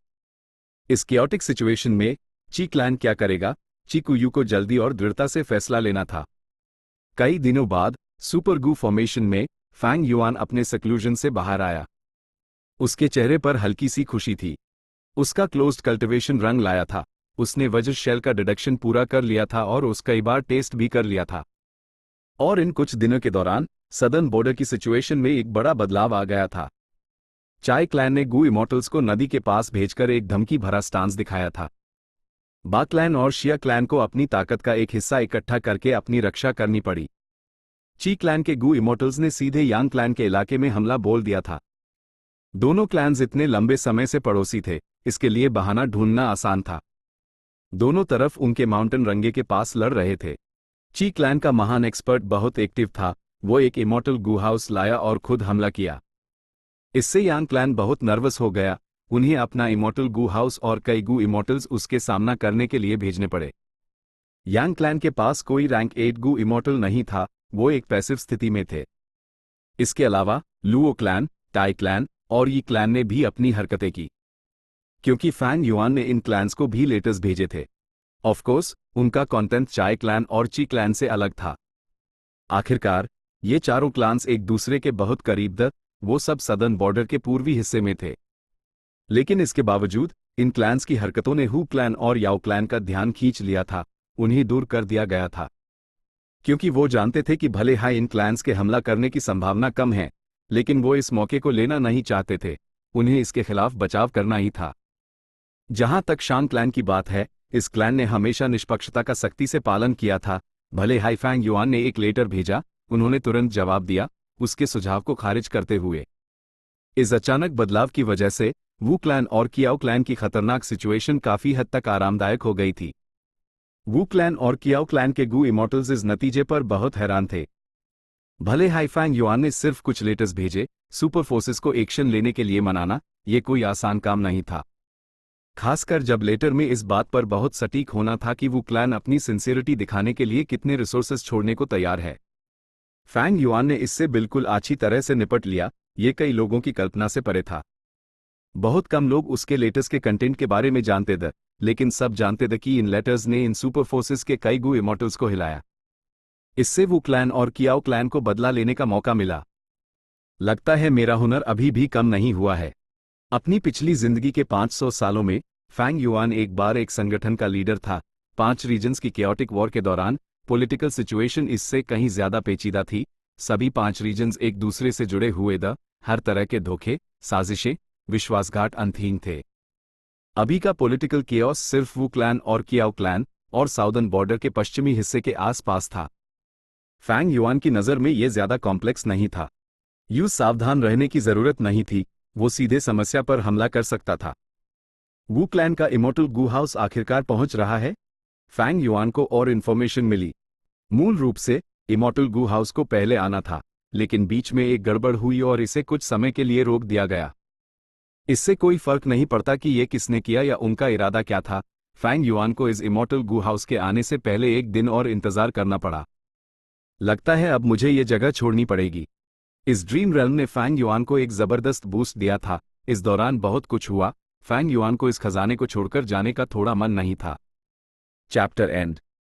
इस केओटिक सिचुएशन में ची क्लैन क्या करेगा, ची कुयो को जल्दी और दृढ़ता से फैसला लेना था। कई दिनों बाद सुपर गू फॉर्मेशन में फैंग युआन अपने सेक्लूजन से बाहर आया। उसके चेहरे पर हल्की सी खुशी थी। उसका क्लोज्ड कल्टिवेशन रंग लाया था। उसने वज्र शेल का डिडक्शन पूरा कर लिया था और उस कई बार टेस्ट भी कर लिया था। और इन कुछ दिनों के दौरान सदर्न बॉर्डर की सिचुएशन में एक बड़ा बदलाव आ गया था। चाय क्लैन ने गू इमोर्टल्स को नदी के पास भेजकर एक धमकी भरा स्टांस दिखाया था। बा क्लैन और शिया क्लैन को अपनी ताकत का एक हिस्सा इकट्ठा करके अपनी रक्षा करनी पड़ी। ची क्लैन के गू इमोर्टल्स ने सीधे यांग क्लैन के इलाके में हमला बोल दिया था। दोनों क्लैन्स इतने लंबे समय से पड़ोसी थे, इसके लिए बहाना ढूंढना आसान था। दोनों तरफ उनके माउंटेन रंगे के पास लड़ रहे थे। ची क्लैन का महान एक्सपर्ट बहुत एक्टिव था, वो एक इमॉर्टल गू हाउस लाया और खुद हमला किया। इससे यांग क्लैन बहुत नर्वस हो गया, उन्हें अपना इमॉर्टल गू हाउस और कई गू इमॉर्टल्स उसके सामना करने के लिए भेजने पड़े। यांग क्लैन के पास कोई रैंक 8 गू इमॉर्टल नहीं था, वो एक पैसिव स्थिति में थे। इसके अलावा लुओ क्लैन, टाई क्लैन और यी क्लैन ने भी अपनी हरकतें की, क्योंकि फैंग युआन ने इन क्लैन्स को भी लेटर्स भेजे थे। ऑफ कोर्स उनका कंटेंट चाय क्लैन और ची क्लैन से अलग था। आखिरकार ये चारों क्लैन्स एक दूसरे के बहुत करीब थे, वो सब सदर्न बॉर्डर के पूर्वी हिस्से में थे। लेकिन इसके बावजूद इन क्लैन्स की हरकतों ने हु क्लैन और याओ क्लैन का ध्यान खींच लिया था, उन्हें दूर कर दिया गया था, क्योंकि वो जानते थे कि भले ही इन क्लैन्स के हमला करने की संभावना कम है, लेकिन वो इस मौके को लेना नहीं चाहते थे, उन्हें इसके खिलाफ बचाव करना ही था। जहां तक शान क्लैन की बात है, इस क्लैन ने हमेशा निष्पक्षता का सख्ती से पालन किया था। भले ही फैंग युआन ने एक लेटर भेजा, उन्होंने तुरंत जवाब दिया, उसके सुझाव को खारिज करते हुए। इस अचानक बदलाव की वजह से वू क्लैन और कियाओ क्लैन की खतरनाक सिचुएशन काफी हद तक आरामदायक हो गई थी। वू क्लैन और कियाओ क्लैन के गू इमॉर्टल्स इस नतीजे पर बहुत हैरान थे। भले ही फैंग युआन ने सिर्फ कुछ लेटर्स भेजे, सुपर फोर्सेस को एक्शन लेने के लिए मनाना ये कोई आसान काम नहीं था, खासकर जब लेटर में इस बात पर बहुत सटीक होना था कि वो क्लैन अपनी सिंसियरिटी दिखाने के लिए कितने रिसोर्सेस छोड़ने को तैयार है। फैंग युआन ने इससे बिल्कुल अच्छी तरह से निपट लिया, ये कई लोगों की कल्पना से परे था। बहुत कम लोग उसके लेटर्स के कंटेंट के बारे में जानते थे, लेकिन सब जानते थे कि इन लेटर्स ने इन सुपर फोर्सेस के कई गू इमॉर्टल्स को हिलाया। इससे वो क्लैन और कियाओ क्लैन को बदला लेने का मौका मिला। लगता है मेरा हुनर अभी भी कम नहीं हुआ है। अपनी पिछली जिंदगी के 500 सालों में फैंग युआन एक बार एक संगठन का लीडर था। 5 रीजन्स की केओटिक वॉर के दौरान पॉलिटिकल सिचुएशन इससे कहीं ज्यादा पेचीदा थी। सभी 5 रीजन्स एक दूसरे से जुड़े हुए थे, हर तरह के धोखे, साजिशें, विश्वासघात अनथीन थे। अभी का पॉलिटिकल केओस सिर्फ वू क्लैन और कियाओ क्लैन और साउदर्न बॉर्डर के पश्चिमी हिस्से के आसपास था। फैंग युआन की नज़र में यह ज्यादा कॉम्प्लेक्स नहीं था। यूं सावधान रहने की जरूरत नहीं थी, वो सीधे समस्या पर हमला कर सकता था। वू क्लैन का इमॉर्टल गू हाउस आखिरकार पहुंच रहा है। फैंग युआन को और इन्फॉर्मेशन मिली। मूल रूप से इमॉर्टल गू हाउस को पहले आना था, लेकिन बीच में एक गड़बड़ हुई और इसे कुछ समय के लिए रोक दिया गया। इससे कोई फर्क नहीं पड़ता कि यह किसने किया या उनका इरादा क्या था, फैंग युआन को इस इमॉर्टल गू हाउस के आने से पहले एक दिन और इंतजार करना पड़ा। लगता है अब मुझे ये जगह छोड़नी पड़ेगी। इस ड्रीम रेल्म ने फैंग युआन को एक जबरदस्त बूस्ट दिया था। इस दौरान बहुत कुछ हुआ, फैंग युआन को इस खजाने को छोड़कर जाने का थोड़ा मन नहीं था। Chapter and.